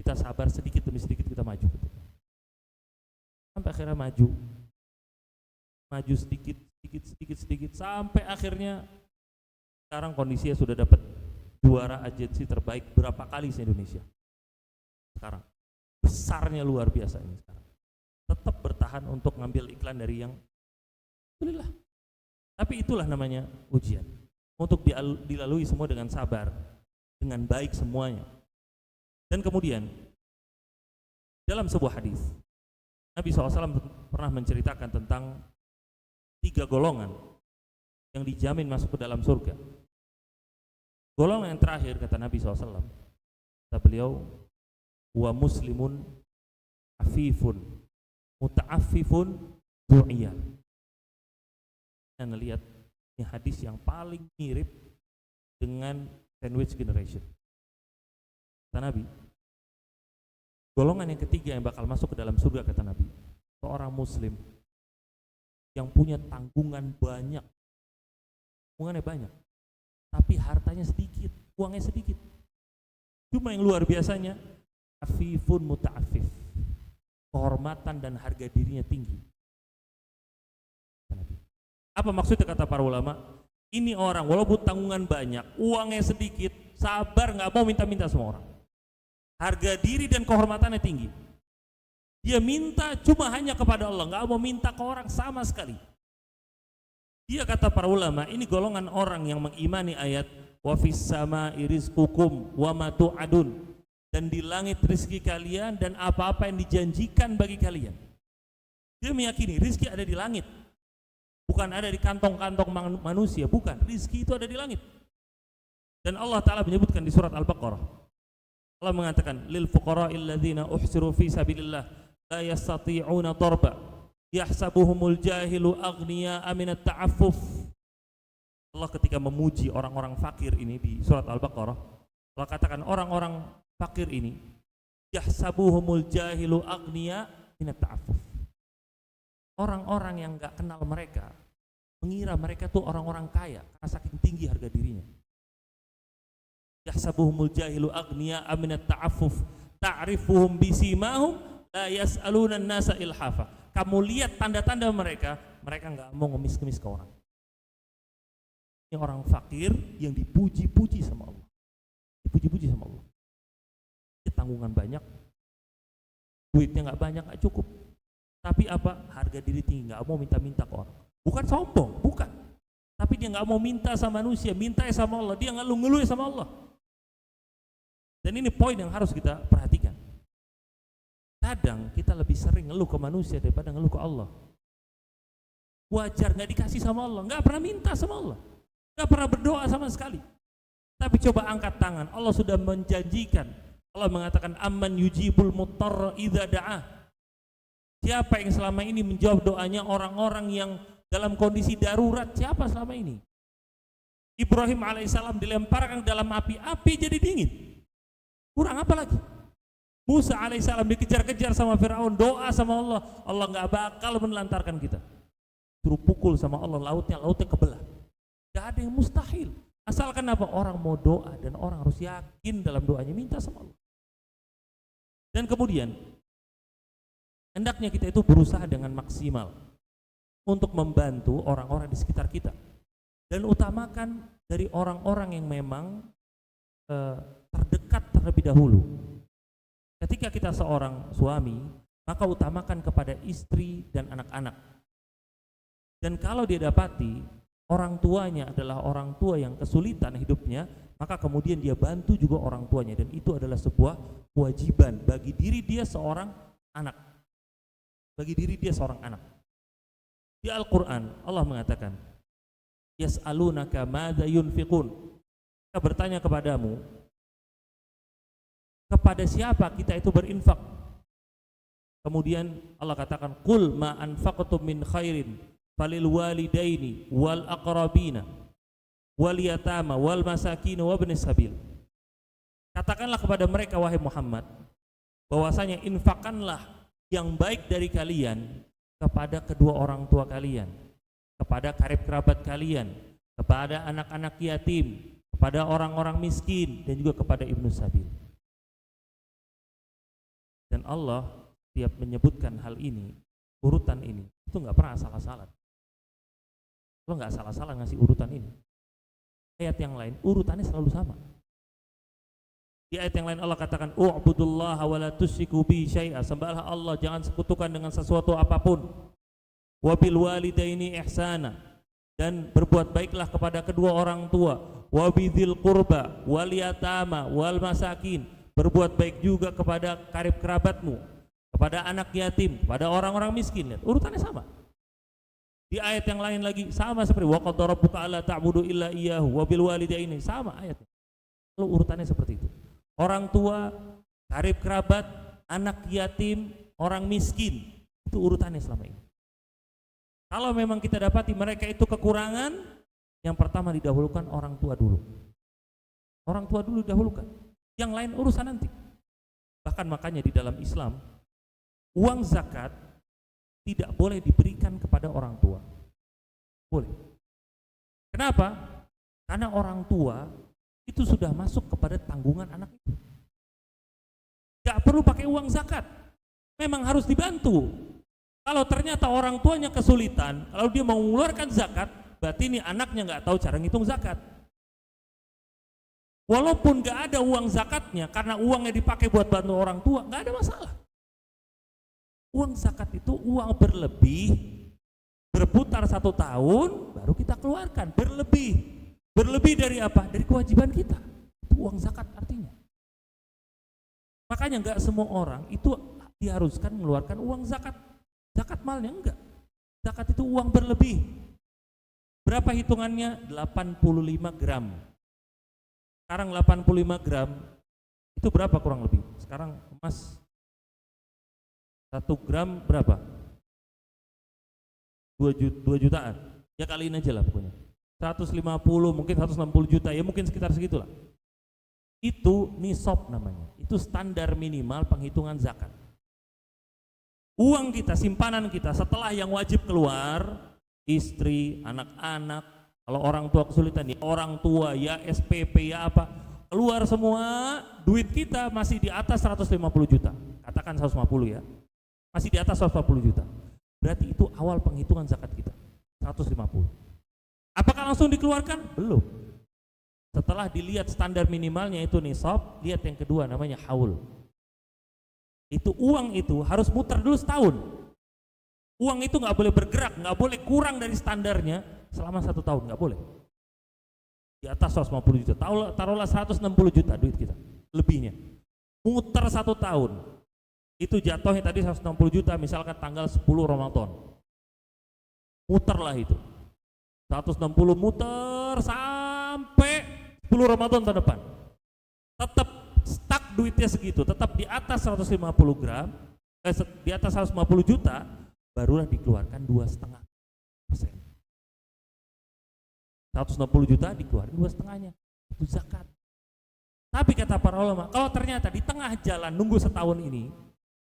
Speaker 1: Kita sabar sedikit demi sedikit kita maju. Sampai akhirnya maju sedikit sampai akhirnya sekarang kondisinya sudah dapat juara agensi terbaik berapa kali di Indonesia. Sekarang besarnya luar biasa ini sekarang. Tetap bertahan untuk ngambil iklan dari yang alhamdulillah. Tapi itulah namanya ujian. Untuk dilalui semua dengan sabar, dengan baik semuanya. Dan kemudian dalam sebuah hadis Nabi SAW pernah menceritakan tentang 3 golongan yang dijamin masuk ke dalam surga. Golongan yang terakhir kata Nabi SAW, kata beliau, wa muslimun afifun muta'affifun du'iyal. Anda lihat ini hadis yang paling mirip dengan sandwich generation. Kata Nabi, golongan yang ketiga yang bakal masuk ke dalam surga kata Nabi, seorang muslim yang punya tanggungan banyak, tanggungannya banyak, tapi hartanya sedikit, uangnya sedikit. Cuma yang luar biasanya, afifun muta'afif, kehormatan dan harga dirinya tinggi. Apa maksudnya kata para ulama? Ini orang walaupun tanggungan banyak, uangnya sedikit, sabar, nggak mau minta-minta sama orang. Harga diri dan kehormatannya tinggi. Dia minta cuma hanya kepada Allah, nggak mau minta ke orang sama sekali. Dia kata para ulama, ini golongan orang yang mengimani ayat wa fis sama'i rizqukum wa ma tu'adun, dan di langit rezeki kalian dan apa-apa yang dijanjikan bagi kalian. Dia meyakini rezeki ada di langit, bukan ada di kantong-kantong manusia, bukan. Rezeki itu ada di langit. Dan Allah Ta'ala menyebutkan di surat Al-Baqarah, Allah mengatakan lil fuqara'il ladzina uhsiru fi sabilillah la yastati'una darba yahsabuhumul jahilu aghniya'a minat ta'affuf Allah ketika memuji orang-orang fakir ini di surat Al-Baqarah, Allah katakan orang-orang fakir ini yahsabuhumul jahilu aghniya minat ta'affuf. Orang-orang yang enggak kenal mereka mengira mereka tuh orang-orang kaya karena saking tinggi harga dirinya. Yahsabuhumul jahilu aghniya minat ta'affuf ta'rifuhum bisimahum la yas'aluna an-nasa ilhafa. Kamu lihat tanda-tanda mereka, mereka enggak mau ngemis-ngemis ke orang. Ini orang fakir yang dipuji-puji sama Allah. Dipuji-puji sama Allah. Dia tanggungan banyak, duitnya nggak banyak, nggak cukup. Tapi apa? Harga diri tinggi, nggak mau minta-minta ke orang. Bukan sombong, bukan. Tapi dia nggak mau minta sama manusia, minta sama Allah. Dia ngeluh-ngeluh sama Allah. Dan ini poin yang harus kita perhatikan. Kadang kita lebih sering ngeluh ke manusia daripada ngeluh ke Allah. Wajar nggak dikasih sama Allah, nggak pernah minta sama Allah. Gak pernah berdoa sama sekali. Tapi coba angkat tangan. Allah sudah menjanjikan. Allah mengatakan amman yujibul muttarra idza da'ah. Siapa yang selama ini menjawab doanya orang-orang yang dalam kondisi darurat? Siapa selama ini? Ibrahim alaihissalam dilemparkan dalam api, api jadi dingin. Kurang apa lagi? Musa alaihissalam dikejar-kejar sama Firaun, doa sama Allah, Allah nggak bakal menelantarkan kita. Suruh pukul sama Allah, lautnya kebelah. Gak ada yang mustahil. Asalkan apa? Orang mau doa dan orang harus yakin dalam doanya, minta sama Allah. Dan kemudian hendaknya kita itu berusaha dengan maksimal untuk membantu orang-orang di sekitar kita. Dan utamakan dari orang-orang yang memang terdekat terlebih dahulu. Ketika kita seorang suami, maka utamakan kepada istri dan anak-anak. Dan kalau dia dapati orang tuanya adalah orang tua yang kesulitan hidupnya, maka kemudian dia bantu juga orang tuanya, dan itu adalah sebuah kewajiban bagi diri dia seorang anak. Bagi diri dia seorang anak. Di Al-Qur'an Allah mengatakan, yas'alunaka madza yunfiqun. Mereka bertanya kepadamu, kepada siapa kita itu berinfak? Kemudian Allah katakan, qul ma anfaqtum min khairin falil walidaini wal aqrabina wal yatama wal masakin wa ibnis sabil. Katakanlah kepada mereka wahai Muhammad, bahwasanya infakkanlah yang baik dari kalian kepada kedua orang tua kalian, kepada karib kerabat kalian, kepada anak-anak yatim, kepada orang-orang miskin, dan juga kepada ibnu sabil. Dan Allah tiap menyebutkan hal ini, urutan ini, itu nggak pernah salah-salah. Lo nggak salah-salah ngasih urutan ini. Ayat yang lain urutannya selalu sama. Di ayat yang lain Allah katakan, u'budullaha wa la tusyriku bihi syai'a. Sembahlah Allah, jangan sekutukan dengan sesuatu apapun. Wa bil walidaini ihsana, dan berbuat baiklah kepada kedua orang tua. Wa bidzil qurba wal yatama wal masakin, berbuat baik juga kepada karib kerabatmu, kepada anak yatim, kepada orang-orang miskin. Lihat, urutannya sama. Di ayat yang lain lagi sama seperti wa qad rabbuka alla ta'budu illa iyyahu wa bil walidaini, sama ayatnya. Lalu urutannya seperti itu. Orang tua, karib kerabat, anak yatim, orang miskin, itu urutannya selama ini. Kalau memang kita dapati mereka itu kekurangan, yang pertama didahulukan orang tua dulu. Orang tua dulu didahulukan. Yang lain urusan nanti. Bahkan makanya di dalam Islam, uang zakat tidak boleh diberikan kepada orang tua. Boleh. Kenapa? Karena orang tua itu sudah masuk kepada tanggungan anak itu. Gak perlu pakai uang zakat. Memang harus dibantu. Kalau ternyata orang tuanya kesulitan, kalau dia mau mengeluarkan zakat, berarti ini anaknya nggak tahu cara ngitung zakat. Walaupun nggak ada uang zakatnya, karena uangnya dipakai buat bantu orang tua, nggak ada masalah. Uang zakat itu uang berlebih, berputar 1 tahun, baru kita keluarkan, berlebih. Berlebih dari apa? Dari kewajiban kita. Itu uang zakat artinya. Makanya nggak semua orang itu diharuskan mengeluarkan uang zakat. Zakat malnya enggak. Zakat itu uang berlebih. Berapa hitungannya? 85 gram. Sekarang 85 gram itu berapa kurang lebih? Sekarang emas 1 gram berapa? 2 jutaan. Ya kaliin aja lah pokoknya. 150, mungkin 160 juta, ya mungkin sekitar segitulah. Itu nisab namanya, itu standar minimal penghitungan zakat. Uang kita, simpanan kita setelah yang wajib keluar, istri, anak-anak, kalau orang tua kesulitan, ya orang tua, ya SPP, ya apa, keluar semua, duit kita masih di atas 150 juta, katakan 150 ya, masih di atas 150 juta, berarti itu awal penghitungan zakat kita, 150. Apakah langsung dikeluarkan? Belum. Setelah dilihat standar minimalnya itu nisab, lihat yang kedua namanya haul. Itu uang itu harus muter dulu setahun. Uang itu nggak boleh bergerak, nggak boleh kurang dari standarnya selama 1 tahun, nggak boleh. Di atas 150 juta, taruhlah 160 juta duit kita, lebihnya. Muter 1 tahun, itu jatuhnya tadi 160 juta, misalkan tanggal 10 Ramadan. Muterlah itu, 160 muter sampai 10 Ramadan tahun depan. Tetap stuck duitnya segitu, tetap di atas 150 gram, di atas 150 juta, barulah dikeluarkan 2,5%. 160 juta dikeluarkan 2,5-nya, itu zakat. Tapi kata para ulama, kalau ternyata di tengah jalan nunggu setahun ini,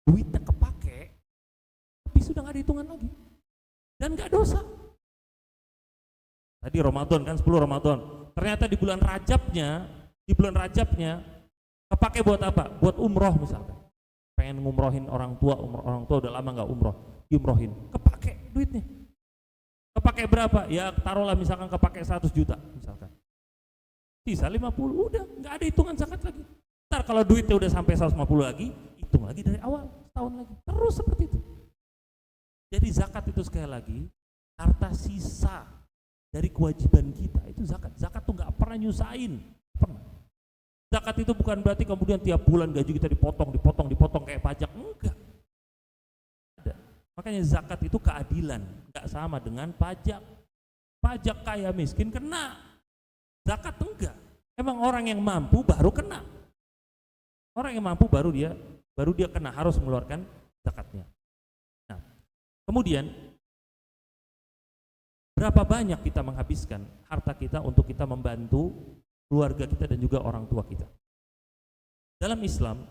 Speaker 1: duitnya kepake, tapi sudah nggak dihitungan lagi, dan nggak dosa. Tadi Ramadan kan 10 Ramadan, ternyata di bulan Rajabnya kepake buat apa? Buat umroh misalkan, pengen ngumrohin orang tua udah lama nggak umroh, diumrohin, kepake duitnya. Kepake berapa? Ya taruhlah misalkan kepake 100 juta misalkan, sisa 50, udah nggak ada hitungan zakat lagi. Ntar kalau duitnya udah sampai 150 lagi, hitung lagi dari awal, setahun lagi, terus seperti itu. Jadi zakat itu sekali lagi harta sisa dari kewajiban kita, itu zakat. Zakat tuh nggak pernah nyusahin, pernah. Zakat itu bukan berarti kemudian tiap bulan gaji kita dipotong kayak pajak, enggak. Ada. Makanya zakat itu keadilan, nggak sama dengan pajak. Pajak kaya miskin kena, zakat enggak. Emang orang yang mampu baru kena. Orang yang mampu baru dia kena, harus mengeluarkan zakatnya. Nah, kemudian berapa banyak kita menghabiskan harta kita untuk kita membantu keluarga kita dan juga orang tua kita. Dalam Islam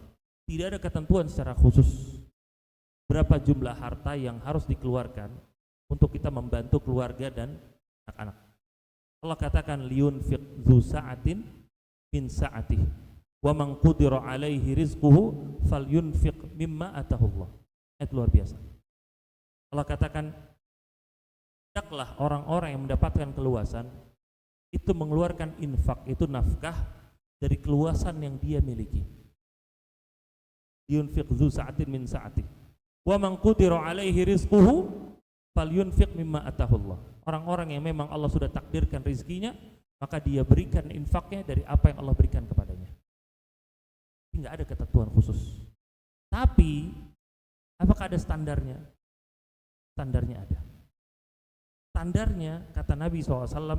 Speaker 1: tidak ada ketentuan secara khusus berapa jumlah harta yang harus dikeluarkan untuk kita membantu keluarga dan anak-anak. Allah katakan liyunfiq dzu sa'atin min sa'atih wa man qudira alaihi rizquhu falyunfiq mimma atahullah. Ayat luar biasa. Allah katakan hendaklah orang-orang yang mendapatkan keluasan itu mengeluarkan infak, itu nafkah dari keluasan yang dia miliki. Yunfiq dzu sa'atin min sa'atih wa man qudira alaihi rizquhu falyunfiq mimma atahullah. Orang-orang yang memang Allah sudah takdirkan rezekinya, maka dia berikan infaknya dari apa yang Allah berikan kepadanya. Tidak ada ketentuan khusus. Tapi apakah ada standarnya? Standarnya ada. Standarnya kata Nabi SAW,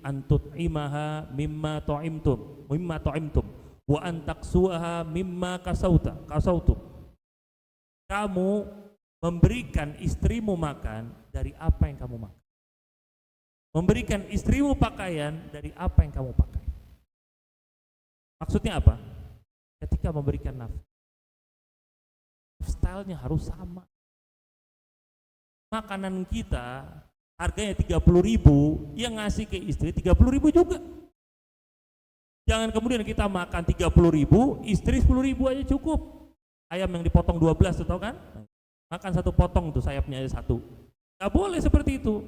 Speaker 1: antut'imaha mimma ta'imtum wa antaksuha mimma kasautum. Kamu memberikan istrimu makan dari apa yang kamu makan, memberikan istrimu pakaian dari apa yang kamu pakai. Maksudnya apa? Ketika memberikan nafkah, stylenya harus sama. Makanan kita harganya 30.000, yang ngasih ke istri 30.000 juga. Jangan kemudian kita makan 30.000, istri 10.000 aja cukup. Ayam yang dipotong 12 tuh, tau kan? Makan 1 potong tuh, sayapnya aja 1. Gak boleh seperti itu.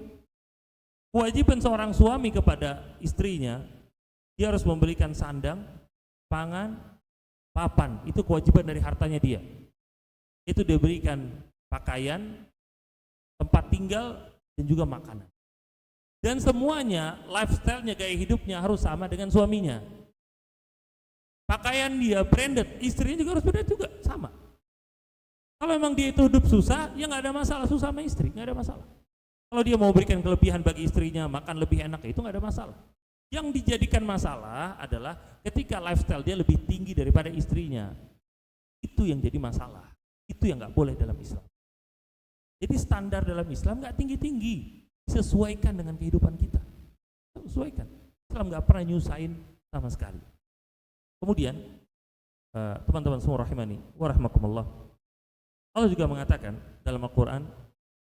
Speaker 1: Kewajiban seorang suami kepada istrinya, dia harus memberikan sandang, pangan, papan. Itu kewajiban dari hartanya dia. Itu dia berikan pakaian, tempat tinggal, dan juga makanan. Dan semuanya, lifestyle-nya, gaya hidupnya harus sama dengan suaminya. Pakaian dia branded, istrinya juga harus branded juga, sama. Kalau memang dia itu hidup susah, ya nggak ada masalah, susah sama istri, nggak ada masalah. Kalau dia mau berikan kelebihan bagi istrinya, makan lebih enak, itu nggak ada masalah. Yang dijadikan masalah adalah ketika lifestyle dia lebih tinggi daripada istrinya. Itu yang jadi masalah. Itu yang nggak boleh dalam Islam. Jadi standar dalam Islam nggak tinggi-tinggi, sesuaikan dengan kehidupan kita. sesuaikan. Islam nggak pernah nyusahin sama sekali. Kemudian teman-teman semua rahimani wa rahmakumullah, Allah juga mengatakan dalam Al-Quran,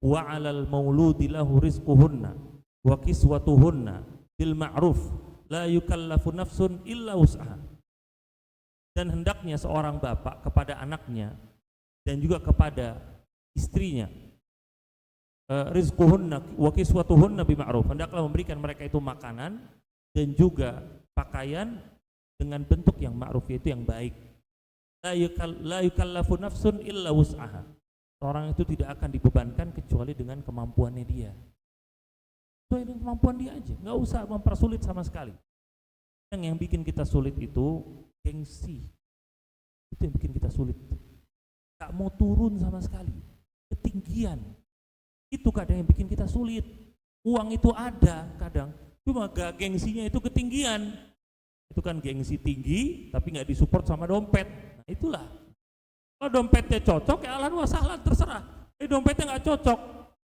Speaker 1: wa 'alal mauludi lahu rizquhunna wa kiswatuhunna bil ma'ruf la yukallafu nafsun illa wus'aha. Dan hendaknya seorang bapak kepada anaknya dan juga kepada istrinya, rizquhunna wa kiswatuhunna bil ma'ruf, hendaklah memberikan mereka itu makanan dan juga pakaian dengan bentuk yang ma'ruf, yaitu yang baik. La yukallafu nafsun illa wus'aha. Orang itu tidak akan dibebankan kecuali dengan kemampuannya dia. Sesuai dengan kemampuan dia aja, nggak usah mempersulit sama sekali. Yang bikin kita sulit itu gengsi. Itu yang bikin kita sulit. Nggak mau turun sama sekali, ketinggian. Itu kadang yang bikin kita sulit. Uang itu ada kadang, cuma gengsinya itu ketinggian. Itu kan gengsi tinggi tapi nggak disupport sama dompet. Nah itulah, kalau dompetnya cocok ya ahlan wa sahlan, terserah. Dompetnya nggak cocok,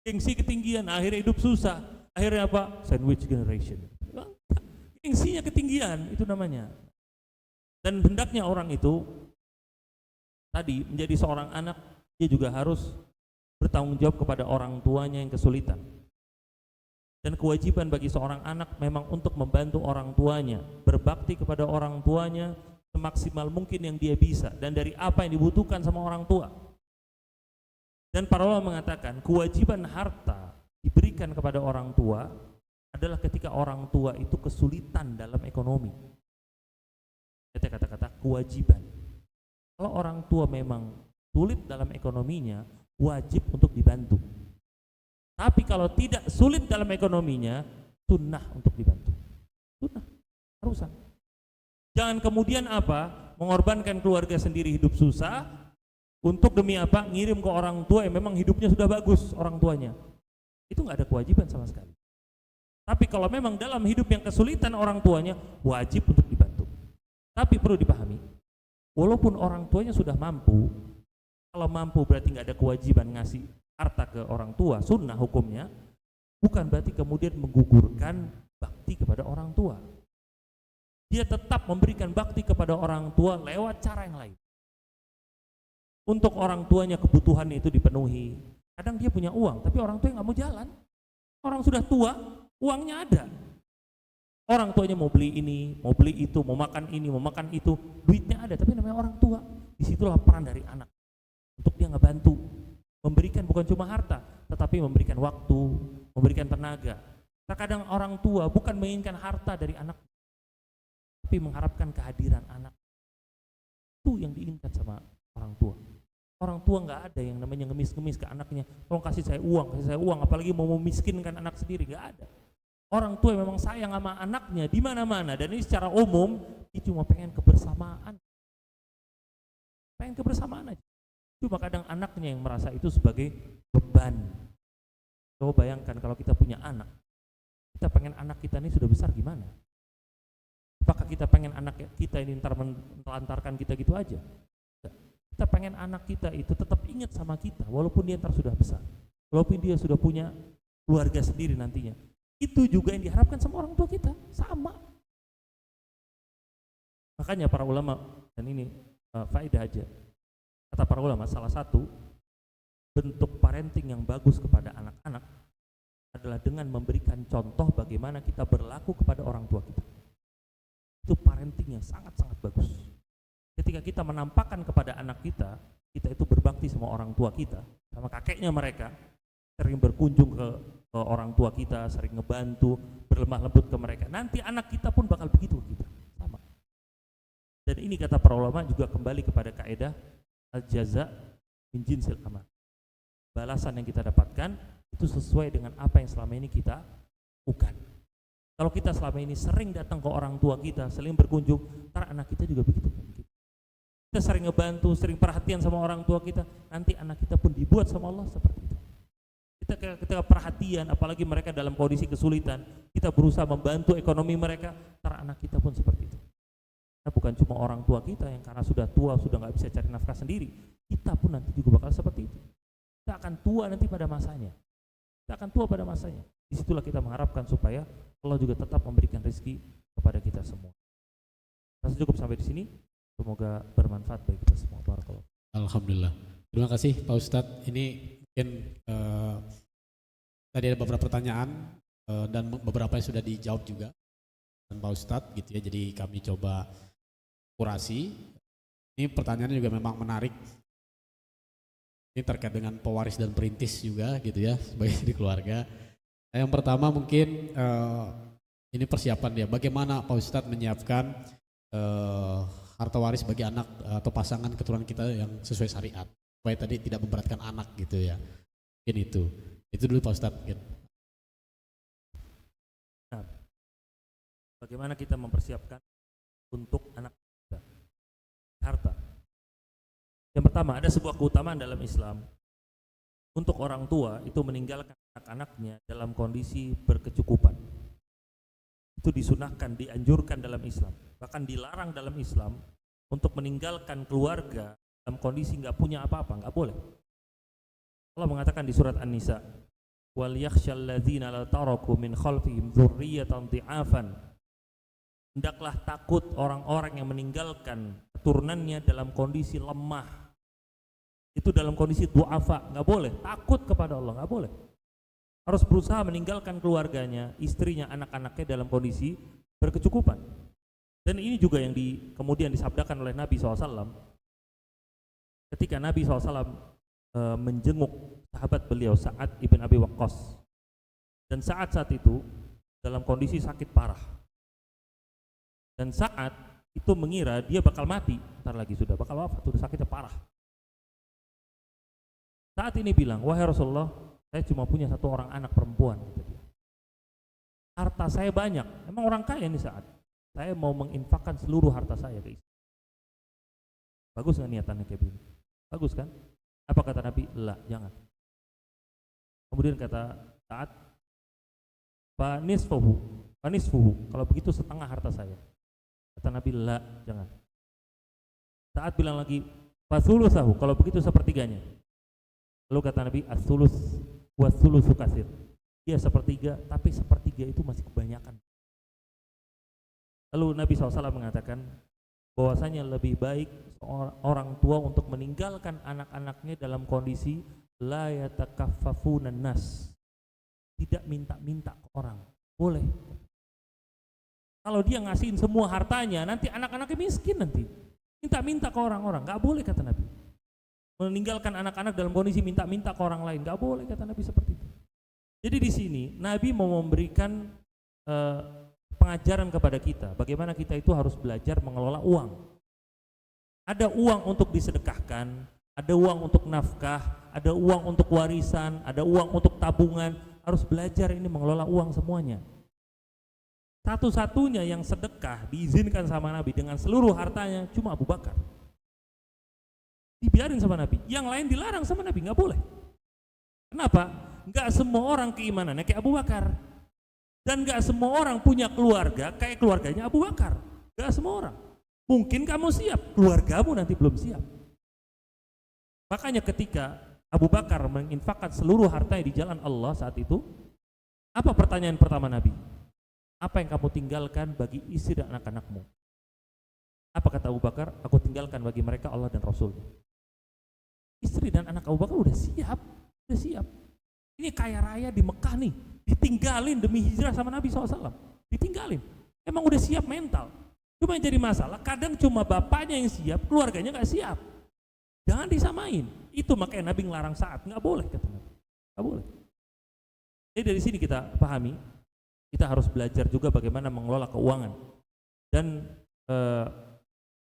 Speaker 1: gengsi ketinggian, akhirnya hidup susah. Akhirnya apa? Sandwich generation. Gengsinya ketinggian, itu namanya. Dan hendaknya orang itu tadi menjadi seorang anak, dia juga harus bertanggung jawab kepada orang tuanya yang kesulitan. Dan kewajiban bagi seorang anak memang untuk membantu orang tuanya, berbakti kepada orang tuanya semaksimal mungkin yang dia bisa dan dari apa yang dibutuhkan sama orang tua. Dan para ulama mengatakan kewajiban harta diberikan kepada orang tua adalah ketika orang tua itu kesulitan dalam ekonomi. Itu kata-kata kewajiban. Kalau orang tua memang sulit dalam ekonominya, wajib untuk dibantu. Tapi kalau tidak sulit dalam ekonominya, sunnah untuk dibantu. Sunnah, harusan. Jangan kemudian apa? Mengorbankan keluarga sendiri hidup susah untuk demi apa? Ngirim ke orang tua yang memang hidupnya sudah bagus orang tuanya. Itu nggak ada kewajiban sama sekali. Tapi kalau memang dalam hidup yang kesulitan orang tuanya, wajib untuk dibantu. Tapi perlu dipahami, walaupun orang tuanya sudah mampu, kalau mampu berarti nggak ada kewajiban ngasih harta ke orang tua, sunnah hukumnya, bukan berarti kemudian menggugurkan bakti kepada orang tua. Dia tetap memberikan bakti kepada orang tua lewat cara yang lain. Untuk orang tuanya kebutuhannya itu dipenuhi. Kadang dia punya uang, tapi orang tua nggak mau jalan. Orang sudah tua, uangnya ada. Orang tuanya mau beli ini, mau beli itu, mau makan ini, mau makan itu, duitnya ada, tapi namanya orang tua. Disitulah peran dari anak untuk dia ngebantu. Memberikan bukan cuma harta, tetapi memberikan waktu, memberikan tenaga. Terkadang orang tua bukan menginginkan harta dari anak, tapi mengharapkan kehadiran anak. Itu yang diinginkan sama orang tua. Orang tua nggak ada yang namanya ngemis-ngemis ke anaknya, tolong kasih saya uang, apalagi mau memiskinkan anak sendiri, nggak ada. Orang tua yang memang sayang sama anaknya di mana-mana, dan ini secara umum, dia cuma pengen kebersamaan. Pengen kebersamaan aja. Cuma kadang anaknya yang merasa itu sebagai beban. Coba bayangkan kalau kita punya anak, kita pengen anak kita ini sudah besar gimana? Apakah kita pengen anak kita ini ntar menelantarkan kita gitu aja? Kita pengen anak kita itu tetap ingat sama kita, walaupun dia ntar sudah besar, walaupun dia sudah punya keluarga sendiri nantinya. Itu juga yang diharapkan sama orang tua kita, sama. Makanya para ulama, dan ini faedah aja, kata para ulama, salah satu bentuk parenting yang bagus kepada anak-anak adalah dengan memberikan contoh bagaimana kita berlaku kepada orang tua kita. Itu parenting yang sangat-sangat bagus. Ketika kita menampakkan kepada anak kita, kita itu berbakti sama orang tua kita, sama kakeknya mereka, sering berkunjung ke orang tua kita, sering ngebantu, berlemah lembut ke mereka. Nanti anak kita pun bakal begitu ke kita, sama. Dan ini kata para ulama juga kembali kepada kaidah al-jaza min jinsil amal. Balasan yang kita dapatkan itu sesuai dengan apa yang selama ini kita lakukan. Kalau kita selama ini sering datang ke orang tua kita, sering berkunjung, ntar anak kita juga begitu. Kita sering ngebantu, sering perhatian sama orang tua kita, nanti anak kita pun dibuat sama Allah seperti itu. Kita perhatian, apalagi mereka dalam kondisi kesulitan, kita berusaha membantu ekonomi mereka, ntar anak kita pun seperti itu. Nah, bukan cuma orang tua kita yang karena sudah tua, sudah nggak bisa cari nafkah sendiri, kita pun nanti juga bakal seperti itu. Kita akan tua nanti pada masanya. Kita akan tua pada masanya. Disitulah kita mengharapkan supaya Allah juga tetap memberikan rezeki kepada kita semua. Saya cukup sampai di sini. Semoga bermanfaat bagi kita semua. Barakallahu.
Speaker 2: Alhamdulillah. Terima kasih Pak Ustadz. Ini mungkin tadi ada beberapa pertanyaan dan beberapa yang sudah dijawab juga dan Pak Ustadz gitu ya. Jadi kami coba kurasi. Ini pertanyaannya juga memang menarik. Ini terkait dengan pewaris dan perintis juga gitu ya sebagai di keluarga. Yang pertama mungkin ini persiapan dia. Bagaimana Pak Ustadz menyiapkan harta waris bagi anak atau pasangan keturunan kita yang sesuai syariat, supaya tadi tidak memberatkan anak gitu ya. Mungkin itu dulu Pak Ustadz mungkin.
Speaker 1: Nah, bagaimana kita mempersiapkan untuk anak kita harta? Yang pertama, ada sebuah keutamaan dalam Islam untuk orang tua itu meninggalkan anak-anaknya dalam kondisi berkecukupan. Itu disunahkan, dianjurkan dalam Islam, bahkan dilarang dalam Islam untuk meninggalkan keluarga dalam kondisi nggak punya apa-apa, nggak boleh. Allah mengatakan di surat An-Nisa, wal yakhshal ladzina la taraku min khalfihim dzurriyyatan dhi'afan. Hendaklah takut orang-orang yang meninggalkan keturunannya dalam kondisi lemah. Itu dalam kondisi du'afa, nggak boleh. Takut kepada Allah, nggak boleh. Harus berusaha meninggalkan keluarganya, istrinya, anak-anaknya dalam kondisi berkecukupan. Dan ini juga yang kemudian disabdakan oleh Nabi SAW ketika Nabi SAW menjenguk sahabat beliau Sa'ad ibn Abi Waqqas. Dan Sa'ad saat itu dalam kondisi sakit parah. Dan Sa'ad itu mengira dia bakal mati, ntar lagi sudah bakal wafat, sudah sakitnya parah. Saat ini bilang, wahai Rasulullah, saya cuma punya satu orang anak perempuan. Harta saya banyak, emang orang kaya nih Sa'ad. Saya mau menginfakkan seluruh harta saya ke istri. Bagus nggak niatannya kayak begini? Bagus kan? Apa kata Nabi? La, jangan. Kemudian kata Sa'ad, Fanisfuhu, kalau begitu setengah harta saya. Kata Nabi, la, jangan. Sa'ad bilang lagi, Fathuluthahu, kalau begitu sepertiganya. Lalu kata Nabi, as-sulus was-sulusu katsir. Dia sepertiga, tapi sepertiga itu masih kebanyakan. Lalu Nabi SAW mengatakan bahwasanya lebih baik orang tua untuk meninggalkan anak-anaknya dalam kondisi la yatakaffafunan nas, tidak minta-minta ke orang. Boleh. Kalau dia ngasihin semua hartanya, nanti anak-anaknya miskin nanti. Minta-minta ke orang-orang, nggak boleh kata Nabi. Meninggalkan anak-anak dalam kondisi minta-minta ke orang lain, nggak boleh kata Nabi seperti itu. Jadi di sini Nabi mau memberikan pengajaran kepada kita, bagaimana kita itu harus belajar mengelola uang. Ada uang untuk disedekahkan, ada uang untuk nafkah, ada uang untuk warisan, ada uang untuk tabungan. Harus belajar ini mengelola uang semuanya. Satu-satunya yang sedekah diizinkan sama Nabi dengan seluruh hartanya cuma Abu Bakar. Dibiarin sama Nabi, yang lain dilarang sama Nabi, nggak boleh. Kenapa? Nggak semua orang keimanannya kayak Abu Bakar, dan nggak semua orang punya keluarga kayak keluarganya Abu Bakar. Nggak semua orang. Mungkin kamu siap, keluargamu nanti belum siap. Makanya ketika Abu Bakar menginfakkan seluruh hartanya di jalan Allah saat itu, apa pertanyaan pertama Nabi? Apa yang kamu tinggalkan bagi istri dan anak-anakmu? Apa kata Abu Bakar? Aku tinggalkan bagi mereka Allah dan Rasulnya. Istri dan anak Abu Bakar udah siap. Ini kaya raya di Mekah nih, ditinggalin demi hijrah sama Nabi SAW. Ditinggalin, emang udah siap mental. Cuma yang jadi masalah, kadang cuma bapaknya yang siap, keluarganya nggak siap. Jangan disamain. Itu makanya Nabi ngelarang Sa'ad, nggak boleh kata Nabi, nggak boleh. Jadi dari sini kita pahami, kita harus belajar juga bagaimana mengelola keuangan dan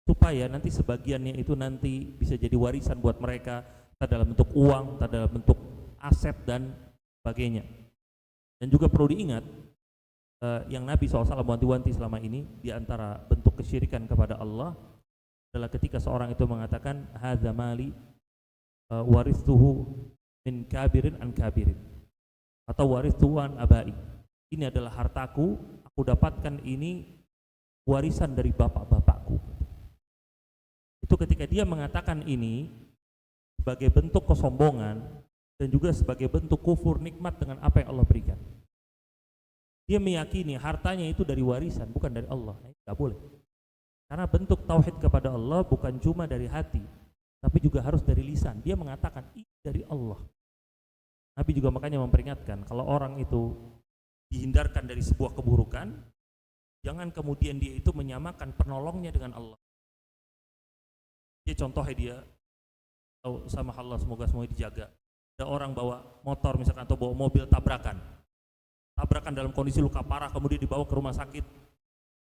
Speaker 1: supaya nanti sebagiannya itu nanti bisa jadi warisan buat mereka, entah dalam bentuk uang, entah dalam bentuk aset dan sebagainya. Dan juga perlu diingat yang Nabi SAW wanti-wanti selama ini di antara bentuk kesyirikan kepada Allah adalah ketika seorang itu mengatakan hadza mali warithuhu min kabirin an kabirin, atau warithuhu an abai. Ini adalah hartaku, aku dapatkan ini warisan dari bapak-bapakku. Itu ketika dia mengatakan ini sebagai bentuk kesombongan, dan juga sebagai bentuk kufur nikmat dengan apa yang Allah berikan. Dia meyakini hartanya itu dari warisan, bukan dari Allah. Nggak boleh. Karena bentuk tauhid kepada Allah bukan cuma dari hati, tapi juga harus dari lisan. Dia mengatakan ini dari Allah. Nabi juga makanya memperingatkan, kalau orang itu dihindarkan dari sebuah keburukan, jangan kemudian dia itu menyamakan penolongnya dengan Allah. Dia contohnya dia sama Allah, semoga semuanya dijaga. Ada orang bawa motor misalkan atau bawa mobil tabrakan dalam kondisi luka parah, kemudian dibawa ke rumah sakit,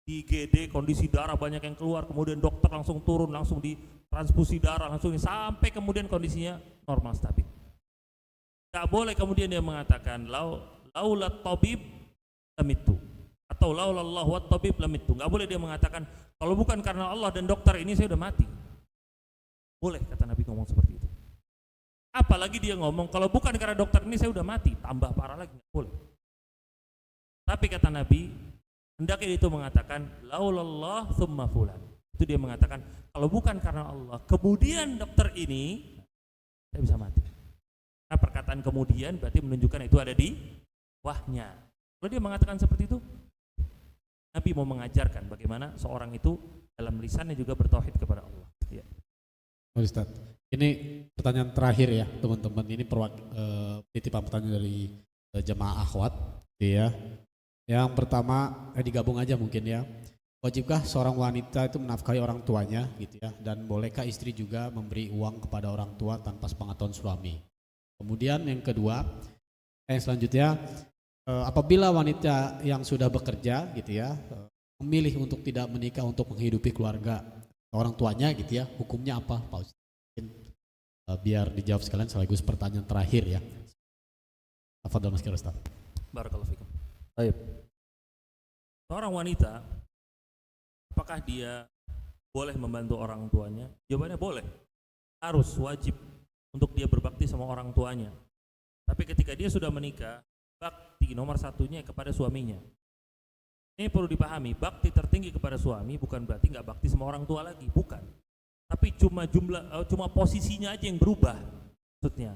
Speaker 1: di IGD kondisi darah banyak yang keluar, kemudian dokter langsung turun, langsung ditransfusi darah, langsung sampai kemudian kondisinya normal stabil. Tidak boleh kemudian dia mengatakan laulat tabib lamitu atau laulallah wat tabib lamitu. Nggak boleh dia mengatakan kalau bukan karena Allah dan dokter ini saya udah mati. Boleh kata Nabi ngomong seperti itu. Apalagi dia ngomong kalau bukan karena dokter ini saya udah mati, tambah parah lagi, nggak boleh. Tapi kata Nabi, hendaknya itu mengatakan laulallah tsumma fulan. Itu dia mengatakan kalau bukan karena Allah, kemudian dokter ini saya bisa mati. Nah, perkataan kemudian berarti menunjukkan itu ada di wahnya. Kalau dia mengatakan seperti itu, Nabi mau mengajarkan bagaimana seorang itu dalam lisannya juga bertauhid kepada Allah. Ya.
Speaker 2: Ustaz, ini pertanyaan terakhir ya teman-teman. Ini titipan pertanyaan dari jemaah akhwat, ya. Yang pertama digabung aja mungkin ya. Wajibkah seorang wanita itu menafkahi orang tuanya gitu ya? Dan bolehkah istri juga memberi uang kepada orang tua tanpa sepengetahuan suami? Kemudian yang kedua, yang selanjutnya, apabila wanita yang sudah bekerja gitu ya, memilih untuk tidak menikah untuk menghidupi keluarga orang tuanya gitu ya, hukumnya apa Pak Ustaz? Biar dijawab sekalian sekaligus pertanyaan terakhir ya. Tafadhol Mas Ustaz.
Speaker 1: Barakallahu fikum. Baik. Seorang wanita, apakah dia boleh membantu orang tuanya? Jawabannya boleh. Harus, wajib untuk dia berbakti sama orang tuanya. Tapi ketika dia sudah menikah, bakti nomor satunya kepada suaminya. Ini perlu dipahami, bakti tertinggi kepada suami bukan berarti nggak bakti sama orang tua lagi, bukan. Tapi cuma posisinya aja yang berubah. Maksudnya,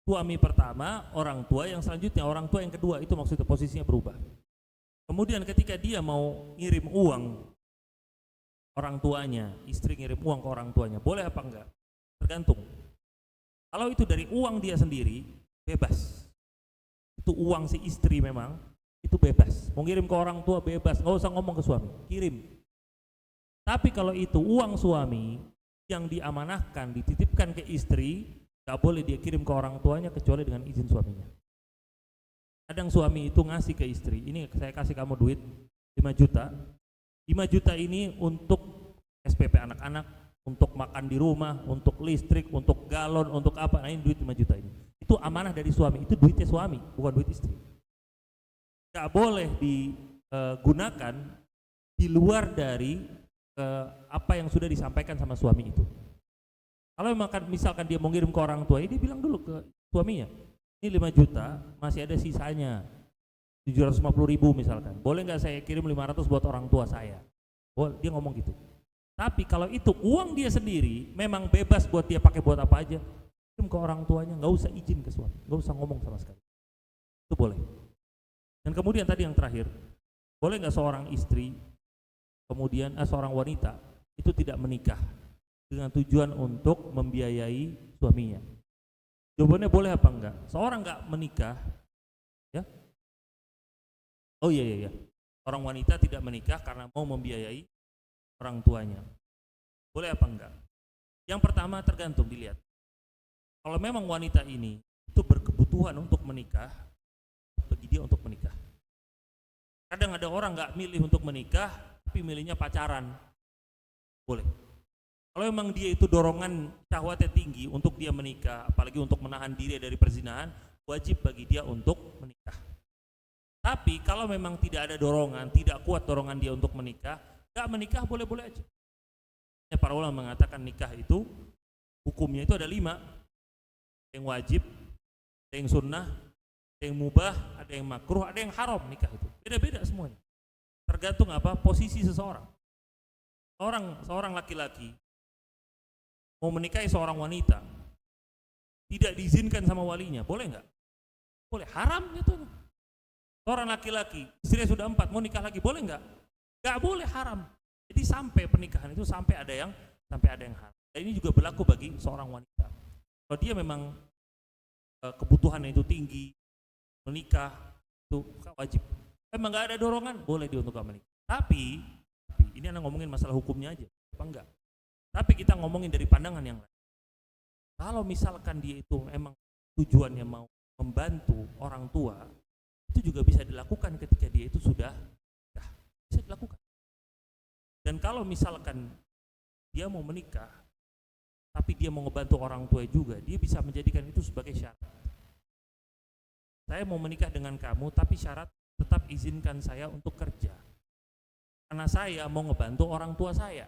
Speaker 1: suami pertama, orang tua yang selanjutnya, orang tua yang kedua, itu maksudnya posisinya berubah. Kemudian ketika dia mau ngirim uang orang tuanya, istri ngirim uang ke orang tuanya, boleh apa enggak? Tergantung. Kalau itu dari uang dia sendiri, bebas. Itu uang si istri memang, itu bebas. Mau ngirim ke orang tua bebas, nggak usah ngomong ke suami, kirim. Tapi kalau itu uang suami yang diamanahkan, dititipkan ke istri, nggak boleh dia kirim ke orang tuanya kecuali dengan izin suaminya. Kadang suami itu ngasih ke istri, ini saya kasih kamu duit 5 juta. 5 juta ini untuk SPP anak-anak, untuk makan di rumah, untuk listrik, untuk galon, untuk apa, nah ini duit 5 juta ini. Itu amanah dari suami, itu duitnya suami, bukan duit istri. Gak boleh digunakan di luar dari apa yang sudah disampaikan sama suami itu. Kalau misalkan dia mau ngirim ke orang tua, dia bilang dulu ke suaminya, ini 5 juta masih ada sisanya 750.000 misalkan, boleh nggak saya kirim 500 buat orang tua saya? Dia ngomong gitu. Tapi kalau itu uang dia sendiri, memang bebas buat dia pakai buat apa aja, kirim ke orang tuanya, nggak usah izin ke suami, nggak usah ngomong sama sekali. Itu boleh. Dan kemudian tadi yang terakhir, boleh nggak seorang istri, kemudian seorang wanita itu tidak menikah dengan tujuan untuk membiayai suaminya? Jawabannya boleh apa enggak? Seorang enggak menikah, ya? Oh iya. Orang wanita tidak menikah karena mau membiayai orang tuanya. Boleh apa enggak? Yang pertama tergantung dilihat. Kalau memang wanita ini itu berkebutuhan untuk menikah, bagi dia untuk menikah. Kadang ada orang enggak milih untuk menikah, tapi milihnya pacaran. Boleh. Kalau memang dia itu dorongan syahwatnya tinggi untuk dia menikah, apalagi untuk menahan diri dari perzinahan, wajib bagi dia untuk menikah. Tapi kalau memang tidak ada dorongan, tidak kuat dorongan dia untuk menikah, gak menikah boleh-boleh aja. Ya, para ulama mengatakan nikah itu hukumnya itu ada 5. Ada yang wajib, ada yang sunnah, ada yang mubah, ada yang makruh, ada yang haram nikah itu. Beda-beda semuanya. Tergantung apa? Posisi seseorang. Seorang laki-laki mau menikahi seorang wanita, tidak diizinkan sama walinya, boleh nggak? Boleh, haram itu. Orang laki-laki, istrinya sudah 4, mau nikah lagi, boleh nggak? Nggak boleh, haram. Jadi sampai pernikahan itu sampai ada yang haram. Dan ini juga berlaku bagi seorang wanita. Kalau dia memang kebutuhannya itu tinggi, menikah itu wajib. Memang nggak ada dorongan, boleh dia untuk menikah. Tapi ini anak ngomongin masalah hukumnya aja, apa enggak? Tapi kita ngomongin dari pandangan yang lain. Kalau misalkan dia itu emang tujuannya mau membantu orang tua, itu juga bisa dilakukan ketika dia itu sudah bisa dilakukan. Dan kalau misalkan dia mau menikah, tapi dia mau ngebantu orang tua juga, dia bisa menjadikan itu sebagai syarat. Saya mau menikah dengan kamu, tapi syarat tetap izinkan saya untuk kerja. Karena saya mau ngebantu orang tua saya.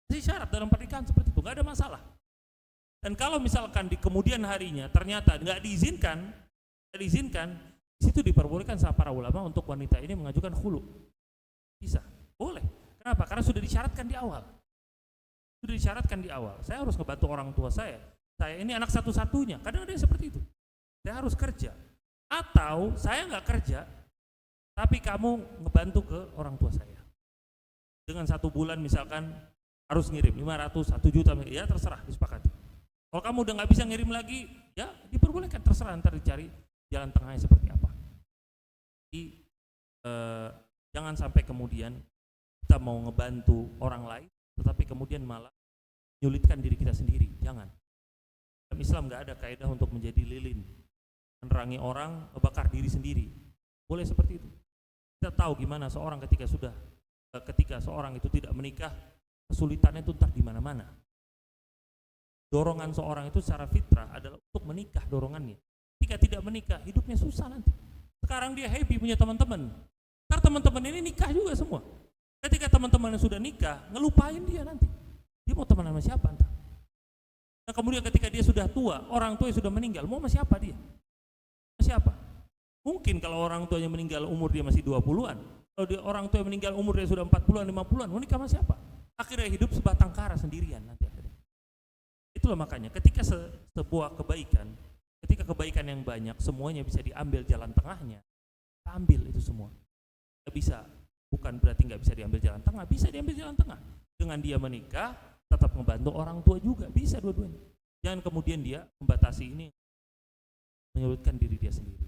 Speaker 1: Jadi syarat dalam pernikahan seperti itu, nggak ada masalah. Dan kalau misalkan di kemudian harinya ternyata nggak diizinkan, di situ diperbolehkan sama para ulama untuk wanita ini mengajukan khulu. Bisa, boleh. Kenapa? Karena sudah disyaratkan di awal. Saya harus ngebantu orang tua saya. Saya ini anak satu-satunya. Kadang ada yang seperti itu. Saya harus kerja. Atau saya nggak kerja, tapi kamu ngebantu ke orang tua saya. Dengan 1 bulan misalkan harus ngirim 500, 1 juta, ya terserah, disepakati. Kalau kamu udah nggak bisa ngirim lagi, ya diperbolehkan, terserah, ntar dicari jalan tengahnya seperti apa. Jadi jangan sampai kemudian kita mau ngebantu orang lain, tetapi kemudian malah menyulitkan diri kita sendiri. Jangan. Dalam Islam nggak ada kaidah untuk menjadi lilin, menerangi orang, membakar diri sendiri. Boleh seperti itu. Kita tahu gimana seorang ketika seorang itu tidak menikah, kesulitannya itu entah di mana-mana. Dorongan seorang itu secara fitrah adalah untuk menikah dorongannya. Ketika tidak menikah, hidupnya susah nanti. Sekarang dia happy punya teman-teman. Ntar teman-teman ini nikah juga semua. Ketika teman-teman yang sudah nikah, ngelupain dia nanti. Dia mau teman sama siapa entah. Nah kemudian ketika dia sudah tua, orang tua yang sudah meninggal, mau sama siapa dia? Sama siapa? Mungkin kalau orang tuanya meninggal umur dia masih 20-an. Kalau orang tua yang meninggal umur dia sudah 40-an, 50-an, mau nikah sama siapa? Akhirnya hidup sebatang kara sendirian nanti akhirnya. Itulah makanya ketika sebuah kebaikan, ketika kebaikan yang banyak semuanya bisa diambil jalan tengahnya, ambil itu semua. Tidak bisa, bukan berarti nggak bisa diambil jalan tengah, bisa diambil jalan tengah. Dengan dia menikah, tetap membantu orang tua juga, bisa dua-duanya. Jangan kemudian dia membatasi ini, menyulitkan diri dia sendiri.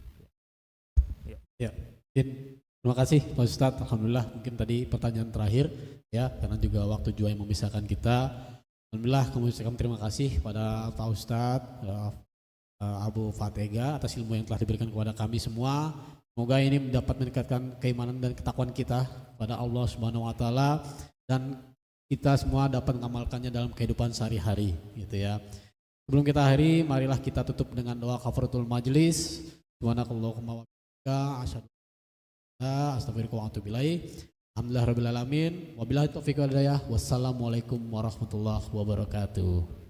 Speaker 2: Ya. Terima kasih Pak Ustadz. Alhamdulillah, mungkin tadi pertanyaan terakhir ya, karena juga waktu juga yang memisahkan kita. Alhamdulillah kami ucapkan terima kasih pada Pak Ustadz Abu Fatega atas ilmu yang telah diberikan kepada kami semua. Semoga ini dapat meningkatkan keimanan dan ketakwaan kita pada Allah Subhanahu wa taala dan kita semua dapat mengamalkannya dalam kehidupan sehari-hari gitu ya. Sebelum kita akhiri, marilah kita tutup dengan doa kafaratul majlis. Subhanakallahumma wa bihamdika asyhadu an la ilaha illa anta astaghfiruka wa atubu ilaik. Alhamdulillahirabbil alamin. Wabillahi taufiq wal hidayah. Wassalamualaikum warahmatullahi wabarakatuh.